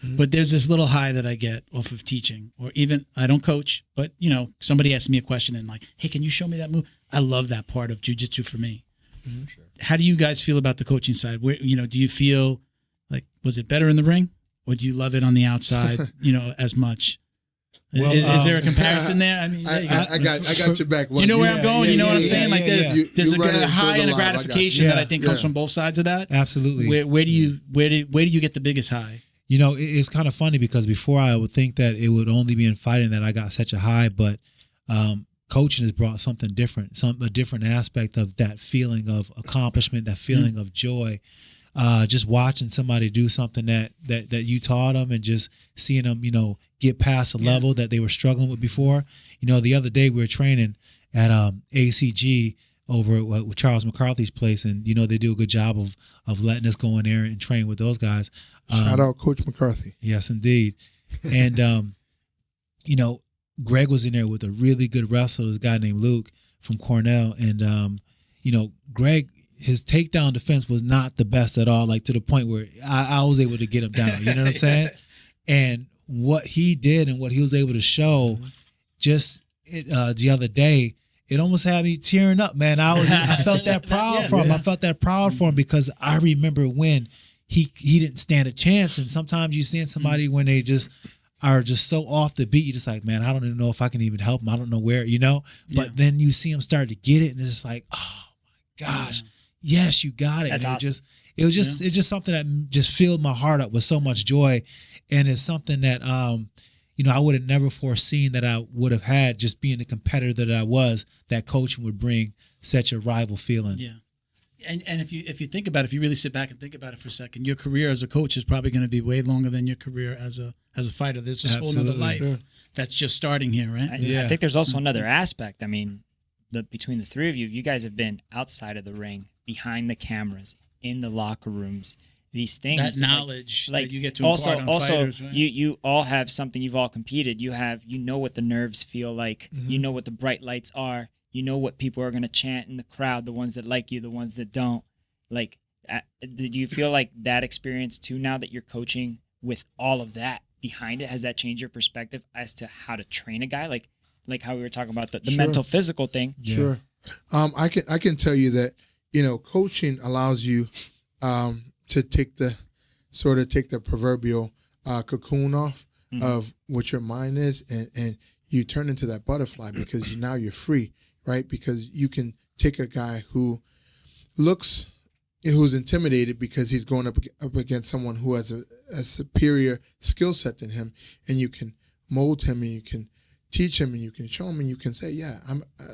Mm-hmm. But there's this little high that I get off of teaching, or even I don't coach, but somebody asks me a question and like, hey, can you show me that move? I love that part of jiu-jitsu for me. Mm-hmm. Sure. How do you guys feel about the coaching side? Where, do you feel like, was it better in the ring, or do you love it on the outside, as much? Well, is there a comparison there? I mean, I got your back. You know where I'm going? You know what I'm saying? Like there's a high and a gratification that I think comes from both sides of that. Absolutely. Where do you get the biggest high? It's kind of funny because before I would think that it would only be in fighting that I got such a high, but coaching has brought something different, a different aspect of that feeling of accomplishment, that feeling of joy. Just watching somebody do something that you taught them, and just seeing them, get past a level that they were struggling with before. The other day we were training at ACG over with Charles McCarthy's place, and they do a good job of letting us go in there and train with those guys. Shout out Coach McCarthy. Yes, indeed. And Greg was in there with a really good wrestler, this guy named Luke from Cornell, and Greg, his takedown defense was not the best at all, like to the point where I was able to get him down. You know what I'm saying? And what he did and what he was able to show the other day, it almost had me tearing up, man. I felt that proud for him. I felt that proud for him because I remember when he didn't stand a chance. And sometimes you see somebody when they just are just so off the beat, you're just like, man, I don't even know if I can even help him. I don't know where, But then you see him start to get it, and it's just like, oh my gosh. Yes, you got it. That's and awesome. It's just something that just filled my heart up with so much joy, and it's something that I would have never foreseen that I would have had, just being the competitor that I was. That coaching would bring such a rival feeling. Yeah, And if you think about it, if you really sit back and think about it for a second, your career as a coach is probably going to be way longer than your career as a fighter. There's this whole other life that's just starting here, right? I think there's also another aspect. I mean, between the three of you, you guys have been outside of the ring, behind the cameras, in the locker rooms. These things, that knowledge like that you get to impart on fighters, right? you all have something. You've all competed. You know what the nerves feel like. You know what the bright lights are. You know what people are going to chant in the crowd, the ones that like you, the ones that don't. Like, did you feel like that experience too now that you're coaching with all of that behind it? Has that changed your perspective as to how to train a guy? Like how we were talking about the mental, physical thing. Yeah. Sure. I can tell you that, coaching allows you to take the proverbial cocoon off of what your mind is, and you turn into that butterfly because now you're free. Right, because you can take a guy who's intimidated because he's going up against someone who has a superior skill set than him, and you can mold him, and you can teach him, and you can show him, and you can say, "Yeah,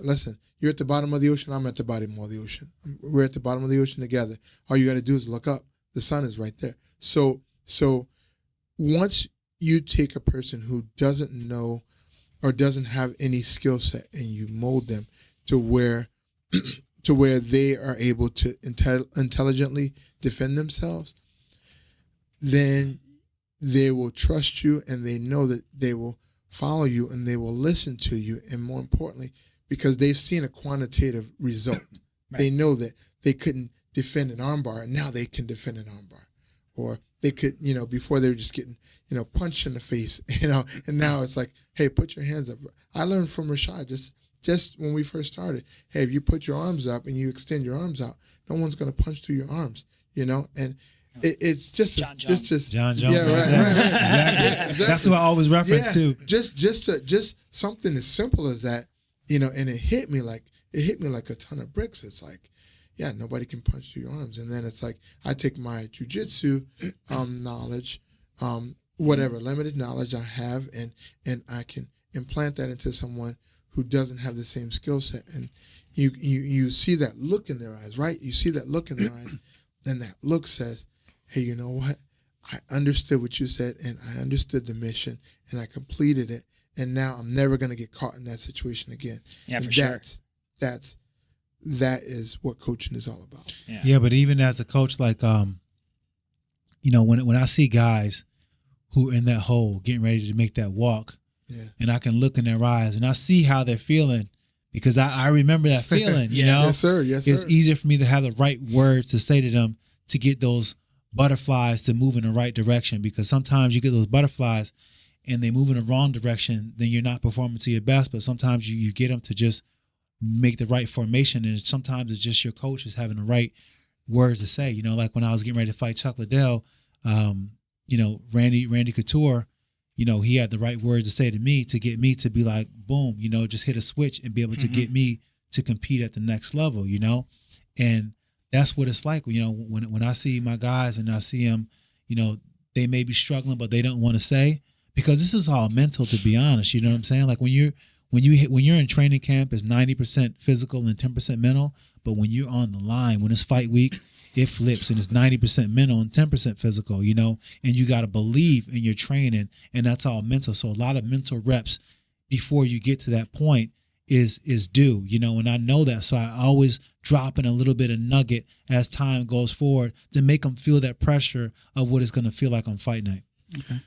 listen, you're at the bottom of the ocean. I'm at the bottom of the ocean. We're at the bottom of the ocean together. All you got to do is look up. The sun is right there." So once you take a person who doesn't know or doesn't have any skill set, and you mold them to where they are able to intelligently defend themselves, then they will trust you, and they know that they will follow you, and they will listen to you, and more importantly, because they've seen a quantitative result. Right. They know that they couldn't defend an armbar, and now they can defend an armbar. Or they could, before they were just getting, punched in the face, and now it's like, hey, put your hands up. I learned from Rashad just when we first started. Hey, if you put your arms up and you extend your arms out, no one's going to punch through your arms, and it's just Jon Jones. Jon Jones. Yeah, right. Exactly. Yeah, exactly. That's what I always reference too. Just something as simple as that, and it hit me like a ton of bricks. It's like, yeah, nobody can punch through your arms. And then it's like, I take my jiu-jitsu knowledge, whatever limited knowledge I have, and I can implant that into someone who doesn't have the same skill set. And you see that look in their eyes, right? You see that look in their eyes, and that look says, hey, you know what? I understood what you said, and I understood the mission, and I completed it, and now I'm never going to get caught in that situation again. Yeah, and for sure. That is what coaching is all about. Yeah, but even as a coach, like, when I see guys who are in that hole getting ready to make that walk, and I can look in their eyes and I see how they're feeling, because I remember that feeling, Yes, sir. It's easier for me to have the right words to say to them to get those butterflies to move in the right direction, because sometimes you get those butterflies and they move in the wrong direction, then you're not performing to your best. But sometimes you get them to just make the right formation, and sometimes it's just your coach is having the right words to say. Like when I was getting ready to fight Chuck Liddell, Randy Couture, he had the right words to say to me to get me to be like, boom, just hit a switch and be able to get me to compete at the next level, and that's what it's like, when I see my guys and I see them, they may be struggling, but they don't want to say, because this is all mental, to be honest. You know what I'm saying? Like when you're in training camp, it's 90% physical and 10% mental. But when you're on the line, when it's fight week, it flips and it's 90% mental and 10% physical, and you got to believe in your training, and that's all mental. So a lot of mental reps before you get to that point is due, and I know that. So I always drop in a little bit of nugget as time goes forward to make them feel that pressure of what it's going to feel like on fight night. Okay.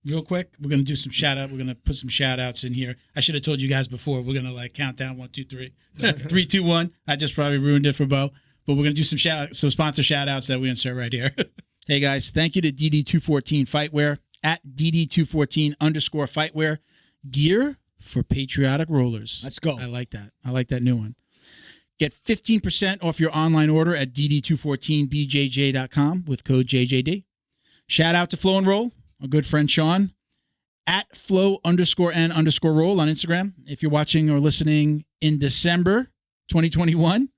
Real quick, we're going to do some shout out. We're going to put some shout outs in here. I should have told you guys before. We're going to count down 1, 2, 3, 3, 2, 1. I just probably ruined it for Bo, but we're going to do some sponsor shout outs that we insert right here. Hey guys, thank you to DD214 Fightwear at DD214_Fightwear. Gear for patriotic rollers. Let's go. I like that. I like that new one. Get 15% off your online order at DD214BJJ.com with code JJD. Shout out to Flow and Roll, our good friend Sean, at flow_n_roll on Instagram. If you're watching or listening in December 2021,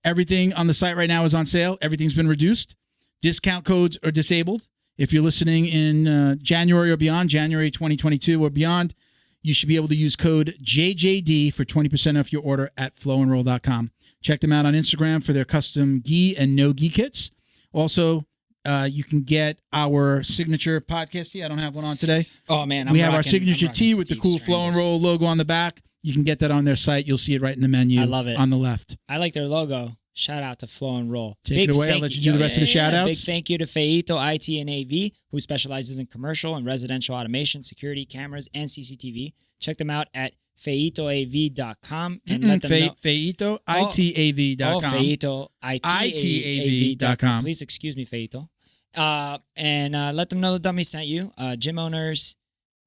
everything on the site right now is on sale. Everything's been reduced. Discount codes are disabled. If you're listening in January or beyond, January 2022 or beyond, you should be able to use code JJD for 20% off your order at flowandroll.com. Check them out on Instagram for their custom gi and no gi kits. Also, you can get our signature podcast tee. I don't have one on today. Oh, man. We have our signature tee with the cool Flow and Roll logo on the back. You can get that on their site. You'll see it right in the menu. I love it. On the left. I like their logo. Shout out to Flow and Roll. Take it away. I'll let you do the rest of the shout outs. Big thank you to Feito IT and AV, who specializes in commercial and residential automation, security, cameras, and CCTV. Check them out at feitoav.com and let them know. Feito, ITAV.com. Feito, ITAV.com. Please excuse me, Feito. And let them know the dummy sent you. Gym owners,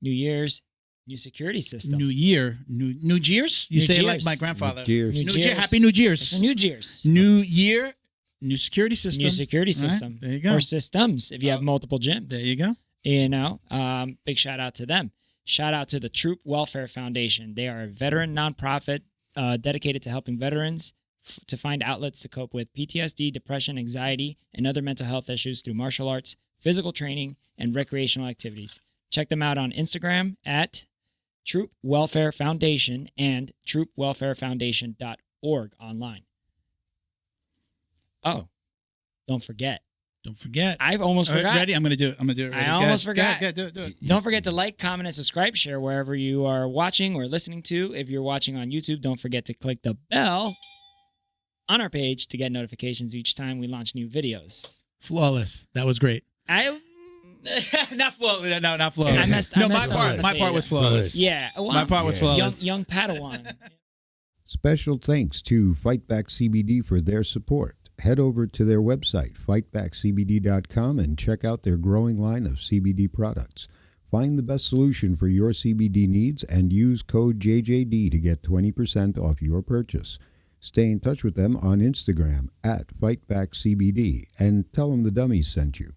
New Year's, new security system. New Year. New Year's? You New say it Year's. like my grandfather. New Year's. New Year's. Happy New Year's. It's a New Year's. New Year, new security system. New security All right, system. there you go. Or systems if you have multiple gyms. There you go. You know, big shout out to them. Shout out to the Troop Welfare Foundation. They are a veteran nonprofit dedicated to helping veterans to find outlets to cope with PTSD, depression, anxiety, and other mental health issues through martial arts, physical training, and recreational activities. Check them out on Instagram at Troop Welfare Foundation and troopwelfarefoundation.org online. Oh, don't forget. Don't forget. I've almost forgot. Ready? I'm going to do it. Ready. I almost forgot. Go ahead, do it. Don't forget to like, comment, and subscribe. Share wherever you are watching or listening to. If you're watching on YouTube, don't forget to click the bell on our page to get notifications each time we launch new videos. Flawless. That was great. Not flawless. No, not flawless. I messed up. My part was flawless. Yeah. Well, My part was flawless. Young Padawan. Special thanks to Fightback CBD for their support. Head over to their website, fightbackcbd.com, and check out their growing line of CBD products. Find the best solution for your CBD needs and use code JJD to get 20% off your purchase. Stay in touch with them on Instagram at FightbackCBD and tell them the dummies sent you.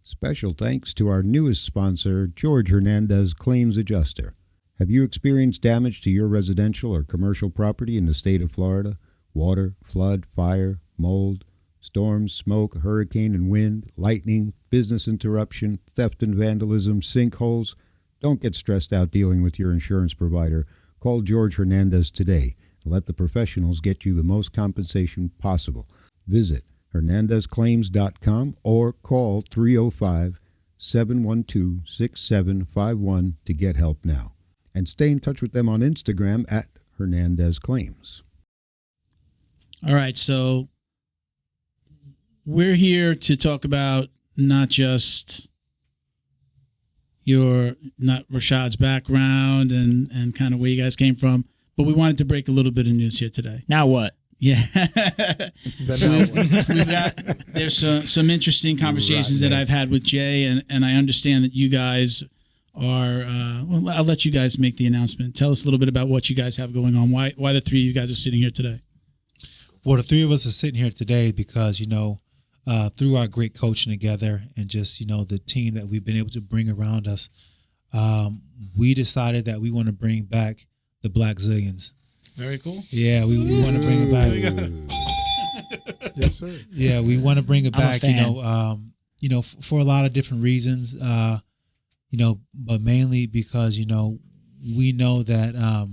Special thanks to our newest sponsor, George Hernandez Claims Adjuster. Have you experienced damage to your residential or commercial property in the state of Florida? Water, flood, fire, mold, storms, smoke, hurricane and wind, lightning, business interruption, theft and vandalism, sinkholes. Don't get stressed out dealing with your insurance provider. Call George Hernandez today. Let the professionals get you the most compensation possible. Visit hernandezclaims.com or call 305-712-6751 to get help now. And stay in touch with them on Instagram at Hernandez Claims. All right, so we're here to talk about not just Rashad's background and kind of where you guys came from, but we wanted to break a little bit of news here today. Now what? Yeah. There's some interesting conversations that I've had with Jay, and I understand that you guys are, I'll let you guys make the announcement. Tell us a little bit about what you guys have going on, why the three of you guys are sitting here today. Well, the three of us are sitting here today because, through our great coaching together and just, the team that we've been able to bring around us, we decided that we want to bring back the Blackzilians. Very cool. Yeah, we want to bring it back. Yes, sir. Yeah, we want to bring it back, for a lot of different reasons, but mainly because, we know that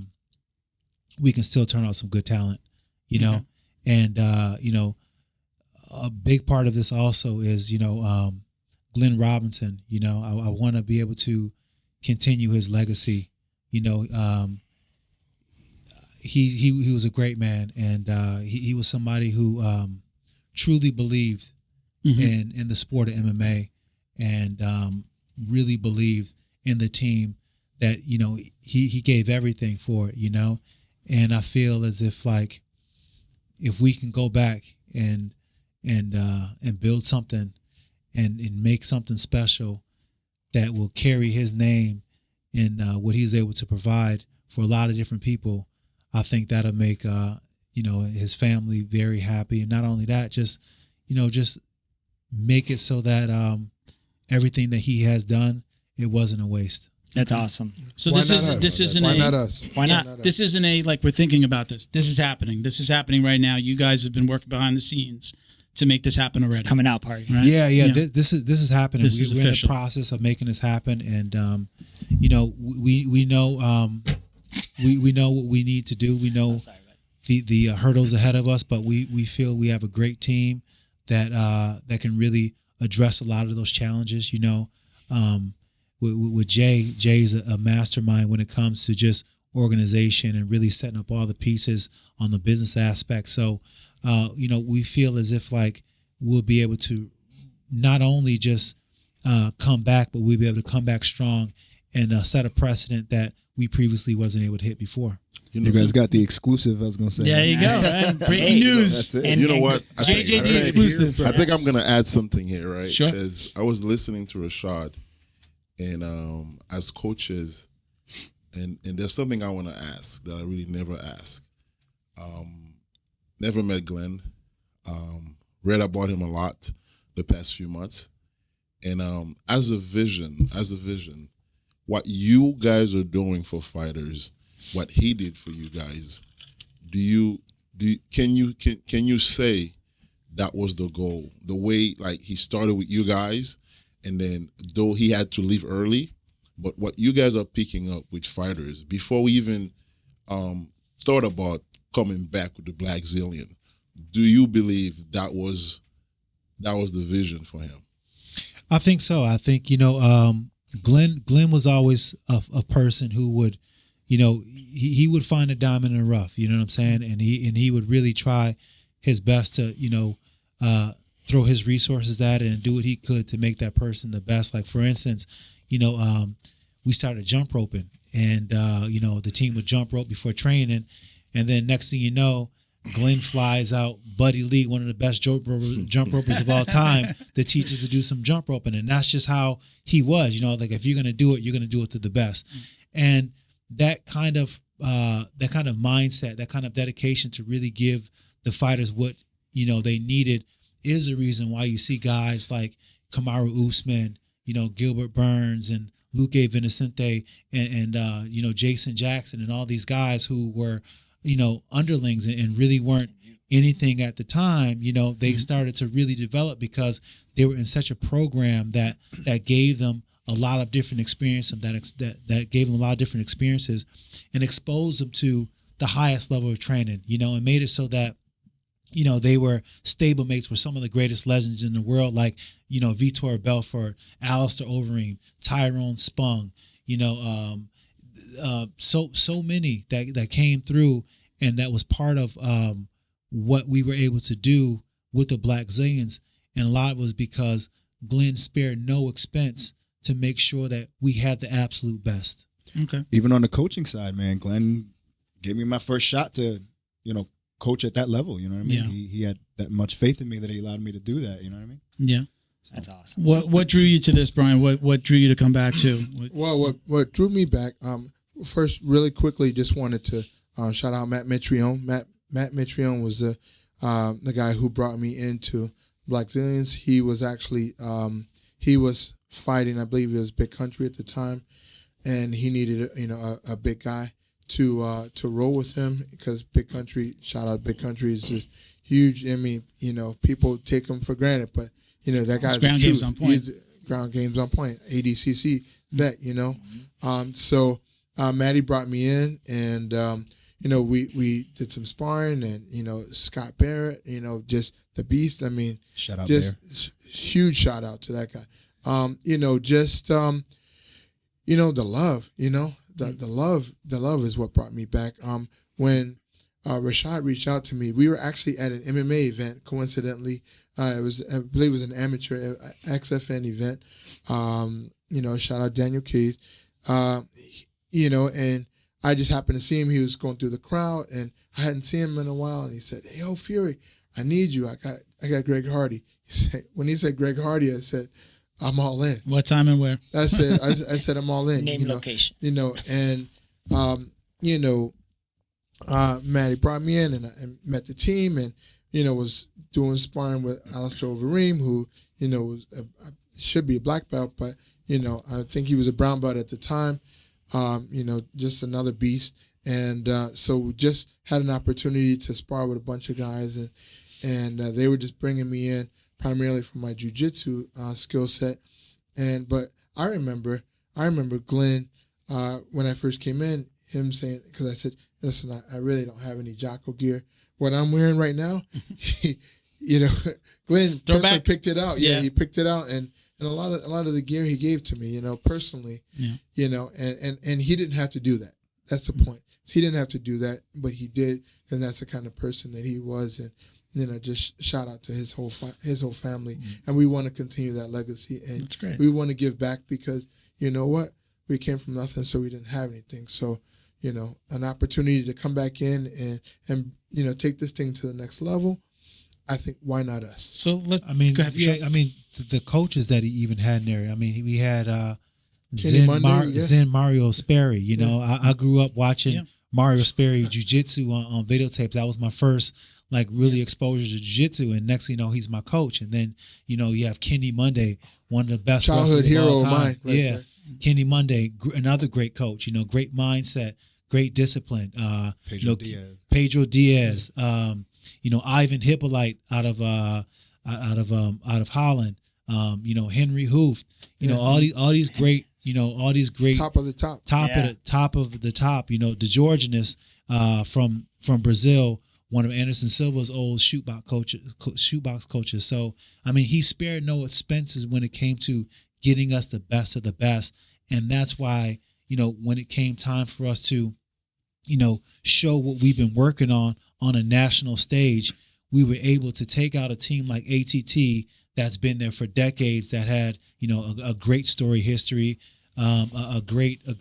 we can still turn out some good talent, and, a big part of this also is, Glenn Robinson, I want to be able to continue his legacy, he was a great man, and he was somebody who truly believed in the sport of MMA and really believed in the team that, he gave everything for it, and I feel as if if we can go back and build something and make something special that will carry his name and what he's able to provide for a lot of different people, I think that'll make his family very happy. And not only that, just make it so that everything that he has done, it wasn't a waste. That's awesome. So this isn't Why not us? Why not? This isn't we're thinking about this. This is happening. This is happening right now. You guys have been working behind the scenes to make this happen already. It's coming out party. Right? Yeah. This is happening. This is we're in official. the process of making this happen, and we know we know what we need to do. We know the hurdles ahead of us, but we feel we have a great team that can really address a lot of those challenges. You know, with Jay's a mastermind when it comes to just organization and really setting up all the pieces on the business aspect. So, you know, we feel as if like we'll be able to not only just come back, but we'll be able to come back strong and set a precedent that we previously wasn't able to hit before. You guys got the exclusive, I was going to say. There you go. Right? Breaking news. That's it. And- You know and what? JJD exclusive. I think I'm going to add something here, right? Sure. Because I was listening to Rashad, and as coaches, and there's something I want to ask that I really never ask. Never met Glenn. Read about him a lot the past few months. And as a vision, what you guys are doing for fighters, what he did for you guys, can you say that was the goal? The way like he started with you guys, and then though he had to leave early, but what you guys are picking up with fighters before we even thought about coming back with the Blackzilian, do you believe that was the vision for him? I think so. I think, you know, Glenn was always a person who would, you know, he would find a diamond in the rough, you know what I'm saying? And he would really try his best to, you know, throw his resources at it and do what he could to make that person the best. Like, for instance, you know, we started jump roping, and, you know, the team would jump rope before training. And then next thing you know, Glenn flies out Buddy Lee, one of the best jump ropers of all time, that teaches to do some jump roping. And that's just how he was, you know, like if you're going to do it, you're going to do it to the best. And that kind of mindset, that kind of dedication to really give the fighters what, you know, they needed is the reason why you see guys like Kamaru Usman, you know, Gilbert Burns and Luque Vincente and you know, Jason Jackson and all these guys who were, you know, underlings and really weren't anything at the time. You know, they started to really develop because they were in such a program that gave them a lot of different experiences, that gave them a lot of different experiences and exposed them to the highest level of training, you know, and made it so that, you know, they were stablemates with some of the greatest legends in the world, like, you know, Vitor Belfort, Alistair Overeem, Tyrone Spong, you know, so many that came through, and that was part of what we were able to do with the Blackzilians. And a lot of it was because Glenn spared no expense to make sure that we had the absolute best. Okay. Even on the coaching side, man, Glenn gave me my first shot to, you know, coach at that level. You know what I mean? Yeah. He had that much faith in me that he allowed me to do that. You know what I mean? Yeah. That's awesome. What drew you to this, Brian? What drew you to come back to? Well, what drew me back? First, really quickly, just wanted to shout out Matt Mitrione. Matt Mitrione was the guy who brought me into Blackzilians. He was actually he was fighting, I believe it was Big Country at the time, and he needed a big guy to roll with him, because Big Country, shout out Big Country, is just huge. I mean, you know, people take him for granted, but you know that guy's ground games on point. He's ground games on point. ADCC vet, you know. So Matty brought me in, and you know, we did some sparring, and you know, Scott Barrett, you know, just the beast. I mean, Shout out just there. huge shout out to that guy. You know, just you know, the love, you know, the love is what brought me back. When Rashad reached out to me, we were actually at an MMA event. Coincidentally, I believe it was an amateur XFN event. You know, shout out Daniel Keys. You know, and I just happened to see him. He was going through the crowd, and I hadn't seen him in a while. And he said, "Hey, yo, Fuery, I need you. I got Greg Hardy." When he said Greg Hardy, I said, "I'm all in." What time and where? I said I'm all in. Name, you know, location. You know, and you know, Matty brought me in, and I met the team, and you know, was doing sparring with Alistair Overeem, who you know was should be a black belt, but you know, I think he was a brown belt at the time. You know, just another beast, and so we just had an opportunity to spar with a bunch of guys, and they were just bringing me in primarily for my jiu-jitsu skill set, but I remember Glenn when I first came in, him saying, because I said, listen, I really don't have any Jocko gear. What I'm wearing right now, you know, Glenn personally picked it out. Yeah, he picked it out, and a lot of the gear he gave to me, you know, personally, you know, and he didn't have to do that. That's the point. He didn't have to do that, but he did, and that's the kind of person that he was. And you know, just shout out to his whole family, and we want to continue that legacy, and that's great. We want to give back because you know what, we came from nothing, so we didn't have anything. So you know, an opportunity to come back in and you know take this thing to the next level. I think why not us? So go ahead, the coaches that he even had in there. I mean, we had Monday, Zen Mario Sperry. You know, I grew up watching Mario Sperry jiu-jitsu on videotapes. That was my first really exposure to jiu-jitsu, and next thing you know, he's my coach. And then you know, you have Kenny Monday, one of the best childhood hero of mine. Right Kenny Monday, another great coach. You know, great mindset, great discipline. Pedro Diaz. You know, Ivan Hippolyte out of Holland. You know, Henry Hooft. You know, all these great. You know, all these great top of the top. Top of the top. You know, DeGeorgianus from Brazil, one of Anderson Silva's old shootbox coaches. So I mean, he spared no expenses when it came to getting us the best of the best, and that's why, you know, when it came time for us to, you know, show what we've been working on a national stage, we were able to take out a team like ATT that's been there for decades, that had, you know, a great story history, a great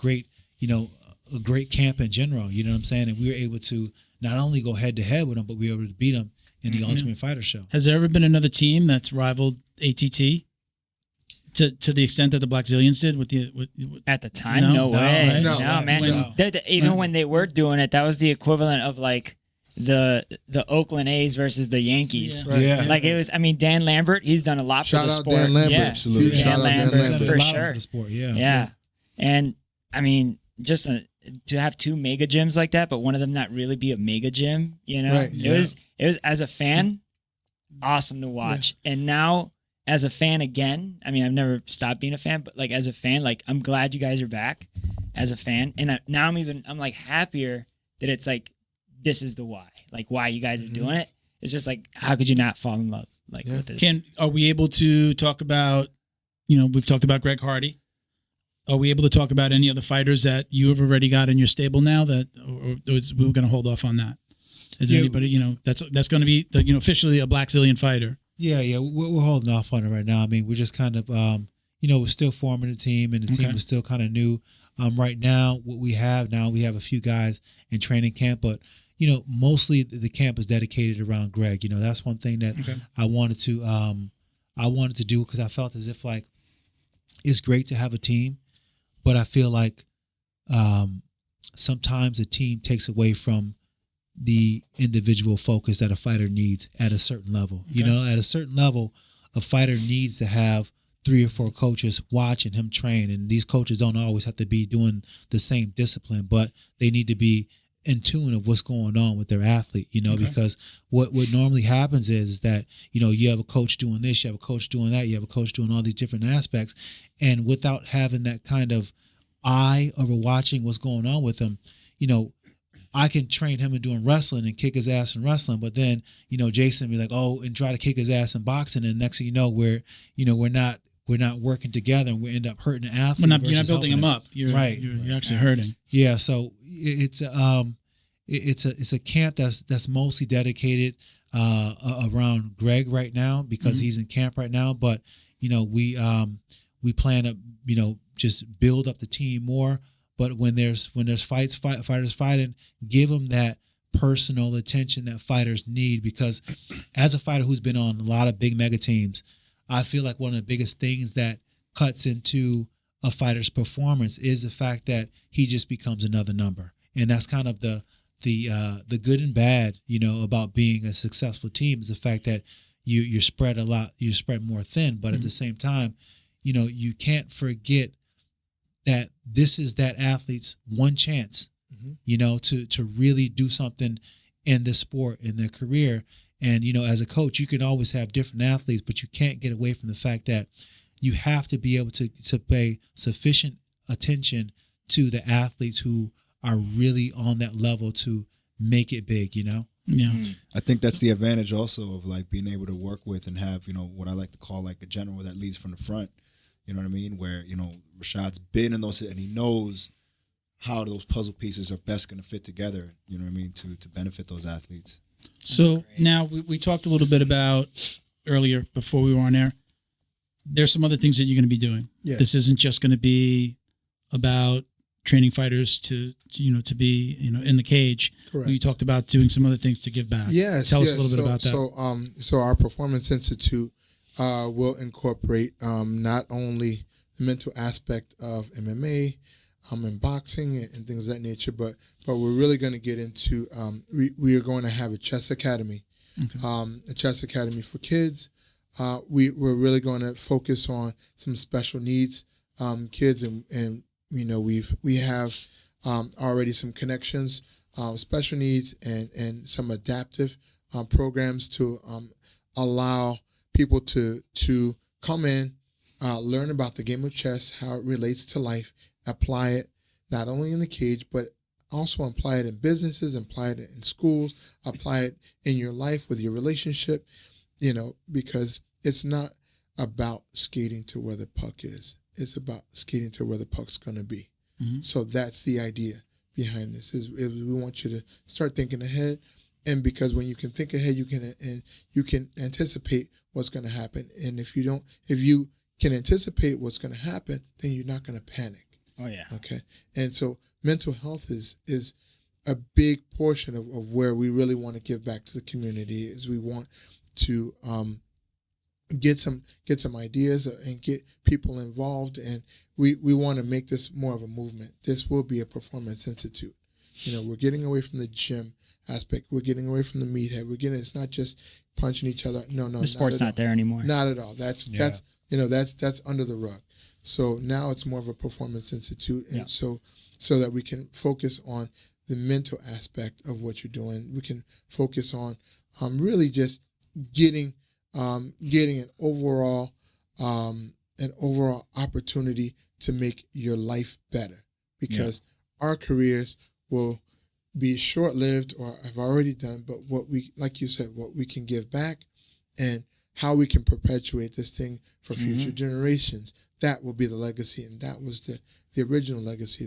camp in general. You know what I'm saying? And we were able to not only go head to head with them, but we were able to beat them in the Ultimate Fighter show. Has there ever been another team that's rivaled ATT to the extent that the Blackzilians did with at the time? No way. Right? No, man. Even when they were doing it, that was the equivalent of like the Oakland A's versus the Yankees. Like it was. I mean, Dan Lambert, he's done a lot for the sport. Shout out Dan Lambert. Yeah. Absolutely. Dan Lambert for sure. sure. For the sport, Yeah. And I mean, just to have two mega gyms like that, but one of them not really be a mega gym, you know, it was as a fan, awesome to watch. And now as a fan again, I mean, I've never stopped being a fan, but like as a fan, like I'm glad you guys are back as a fan. And now I'm like happier that it's like, this is the why, like why you guys are doing it. It's just like, how could you not fall in love with this? Are we able to talk about, you know, we've talked about Greg Hardy. Are we able to talk about any other fighters that you have already got in your stable now that, or we were going to hold off on that? Is there anybody, you know, that's going to be, you know, officially a Blackzilian fighter? Yeah, we're holding off on it right now. I mean, we're just kind of, you know, we're still forming a team, and the team is still kind of new. Right now, what we have a few guys in training camp, but you know, mostly the camp is dedicated around Greg. You know, that's one thing that I wanted to do, because I felt as if like it's great to have a team, but I feel like sometimes a team takes away from the individual focus that a fighter needs at a certain level. You know, at a certain level, a fighter needs to have 3 or 4 coaches watching him train, and these coaches don't always have to be doing the same discipline, but they need to be in tune of what's going on with their athlete, you know, because what normally happens is that, you know, you have a coach doing this, you have a coach doing that, you have a coach doing all these different aspects, and without having that kind of eye over watching what's going on with them, you know, I can train him in doing wrestling and kick his ass in wrestling, but then, you know, Jason be like, oh, and try to kick his ass in boxing, and next thing you know, we're not working together, and we end up hurting the athlete. You're not building him up. You're actually hurting. Yeah, so it's a camp that's mostly dedicated around Greg right now, because he's in camp right now. But you know, we plan to, you know, just build up the team more. But when there's fighters fighting, give them that personal attention that fighters need, because as a fighter who's been on a lot of big mega teams, I feel like one of the biggest things that cuts into a fighter's performance is the fact that he just becomes another number. And that's kind of the good and bad, you know, about being a successful team, is the fact that you're spread more thin, but at the same time, you know, you can't forget that this is that athlete's one chance, you know, to really do something in this sport, in their career. And, you know, as a coach, you can always have different athletes, but you can't get away from the fact that you have to be able to pay sufficient attention to the athletes who are really on that level to make it big, you know? Yeah. I think that's the advantage also of like being able to work with and have, you know, what I like to call like a general that leads from the front. You know what I mean? Where, you know, Rashad's been in those and he knows how those puzzle pieces are best going to fit together, you know what I mean, to benefit those athletes. So now we talked a little bit about earlier before we were on air. There's some other things that you're going to be doing. Yeah. This isn't just going to be about training fighters to be, in the cage. Correct. You talked about doing some other things to give back. Yes. Tell us a little bit about that. So our Performance Institute will incorporate not only the mental aspect of MMA, and boxing and things of that nature, but we're really going to get into, we are going to have a chess academy, a chess academy for kids. We're really going to focus on some special needs kids, and you know we have already some connections, special needs and some adaptive programs to allow people to come in, learn about the game of chess, how it relates to life, apply it not only in the cage, but also apply it in businesses, apply it in schools, apply it in your life with your relationship, you know, because it's not about skating to where the puck is. It's about skating to where the puck's going to be. Mm-hmm. So that's the idea behind this is we want you to start thinking ahead. And because when you can think ahead, you can anticipate what's going to happen. And if you can anticipate what's going to happen, then you're not going to panic. Oh yeah. Okay. And so mental health is a big portion of where we really want to give back to the community. Is we want to get some ideas and get people involved, and we want to make this more of a movement. This will be a performance institute. You know, we're getting away from the gym aspect. We're getting away from the meathead. It's not just punching each other. No, the sport's not there anymore. Not at all. That's under the rug. So now it's more of a performance institute, and so that we can focus on the mental aspect of what you're doing. We can focus on really just getting an overall opportunity to make your life better, because our careers will be short-lived or have already done, but what we, like you said, what we can give back and how we can perpetuate this thing for future generations, that will be the legacy. And that was the original legacy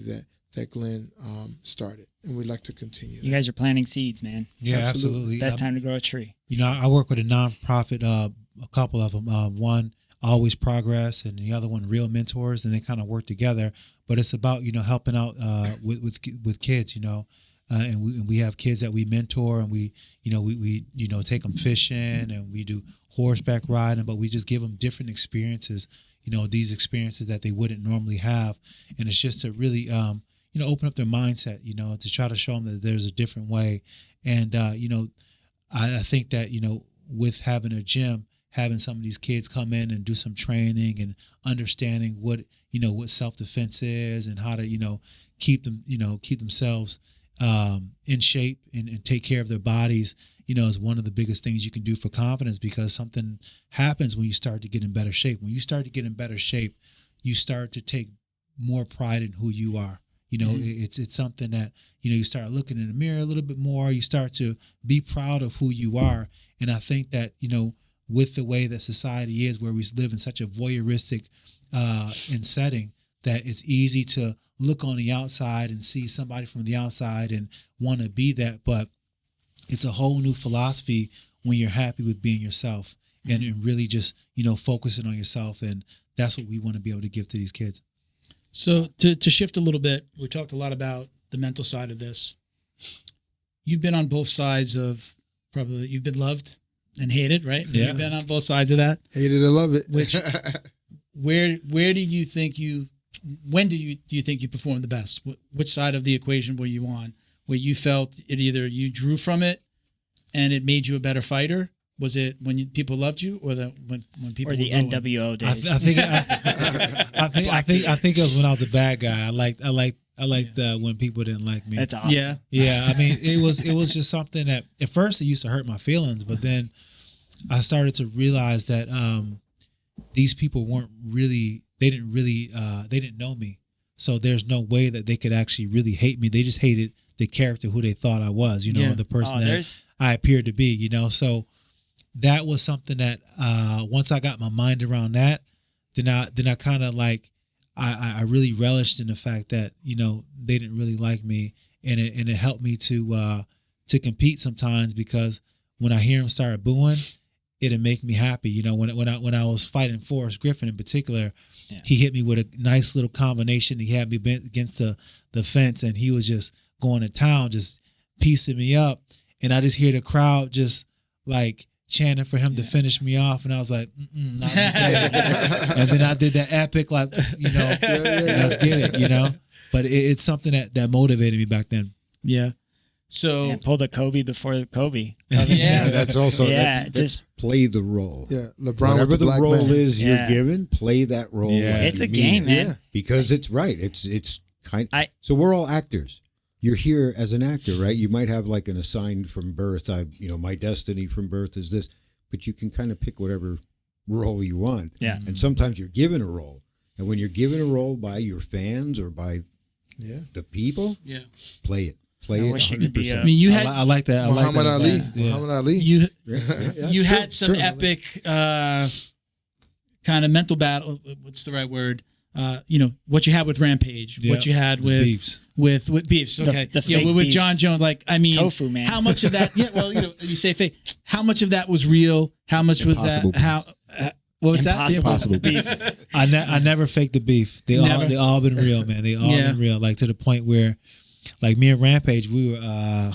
that Glenn started, and we'd like to continue that. You guys are planting seeds, man. Yeah, absolutely. Best time to grow a tree. You know, I work with a nonprofit, a couple of them. One, Always Progress, and the other one, Real Mentors, and they kind of work together. But it's about, you know, helping out with kids, you know. And we have kids that we mentor, and we take them fishing, and we do horseback riding, but we just give them different experiences, you know, these experiences that they wouldn't normally have. And it's just to really, open up their mindset, you know, to try to show them that there's a different way. And, I think that, you know, with having a gym, having some of these kids come in and do some training and understanding what self-defense is and how to, you know, keep themselves in shape and take care of their bodies, you know, is one of the biggest things you can do for confidence, because something happens when you start to get in better shape. When you start to get in better shape, you start to take more pride in who you are. You know, it's something that, you know, you start looking in the mirror a little bit more. You start to be proud of who you are. And I think that, you know, with the way that society is, where we live in such a voyeuristic setting, that it's easy to look on the outside and see somebody from the outside and want to be that. But it's a whole new philosophy when you're happy with being yourself and really just, you know, focusing on yourself. And that's what we want to be able to give to these kids. So to shift a little bit, we talked a lot about the mental side of this. You've been on both sides of you've been loved and hated, right? Yeah. You've been on both sides of that. Hated or love it. Which, where do you think when do you think you performed the best? Which side of the equation were you on, where you felt it either you drew from it and it made you a better fighter? Was it when people loved you, or when people or the were NWO days? I think it was when I was a bad guy. I liked when people didn't like me. That's awesome. Yeah. I mean, it was just something that at first it used to hurt my feelings, but then I started to realize that these people they didn't know me. So there's no way that they could actually really hate me. They just hated the character who they thought I was, the person that I appeared to be, So that was something that once I got my mind around that, then I kind of like I really relished in the fact that they didn't really like me, and it helped me to compete sometimes, because when I hear them start booing, it'd make me happy. When I was fighting Forrest Griffin in particular, he hit me with a nice little combination. He had me bent against the fence, and he was just going to town, just piecing me up. And I just hear the crowd just like chanting for him to finish me off, and I was like, not today. And then I did that epic, like, let's get it, But it's something that motivated me back then. Yeah. So pulled a Kobe before Kobe. That's also just that's play the role. Yeah, LeBron. Whatever with the role man. is you're given, play that role. Yeah. like It's you a mean game, it. man. Yeah. Because it's right. It's kind. So we're all actors. You're here as an actor, right? You might have like an assigned from birth. My destiny from birth is this, but you can kind of pick whatever role you want. Yeah. And sometimes you're given a role, and when you're given a role by your fans or by the people, play it. Play it. wish you could be 100%. I mean, you had I like that. Muhammad I like Ali. that. Yeah. Muhammad Ali. you Yeah, had true, some true. epic kind of mental battle. What's the right word? What you had with Rampage, what you had with beefs. with beefs. Okay, the fake with beefs. Jon Jones. Like, I mean, Tofu, man. How much of that? Yeah, well, you say fake. How much of that was real? How much Impossible was that? How? What was Impossible that? beef. I never faked the beef. They all been real, man. They all been real. Like to the point where, like me and Rampage, we were.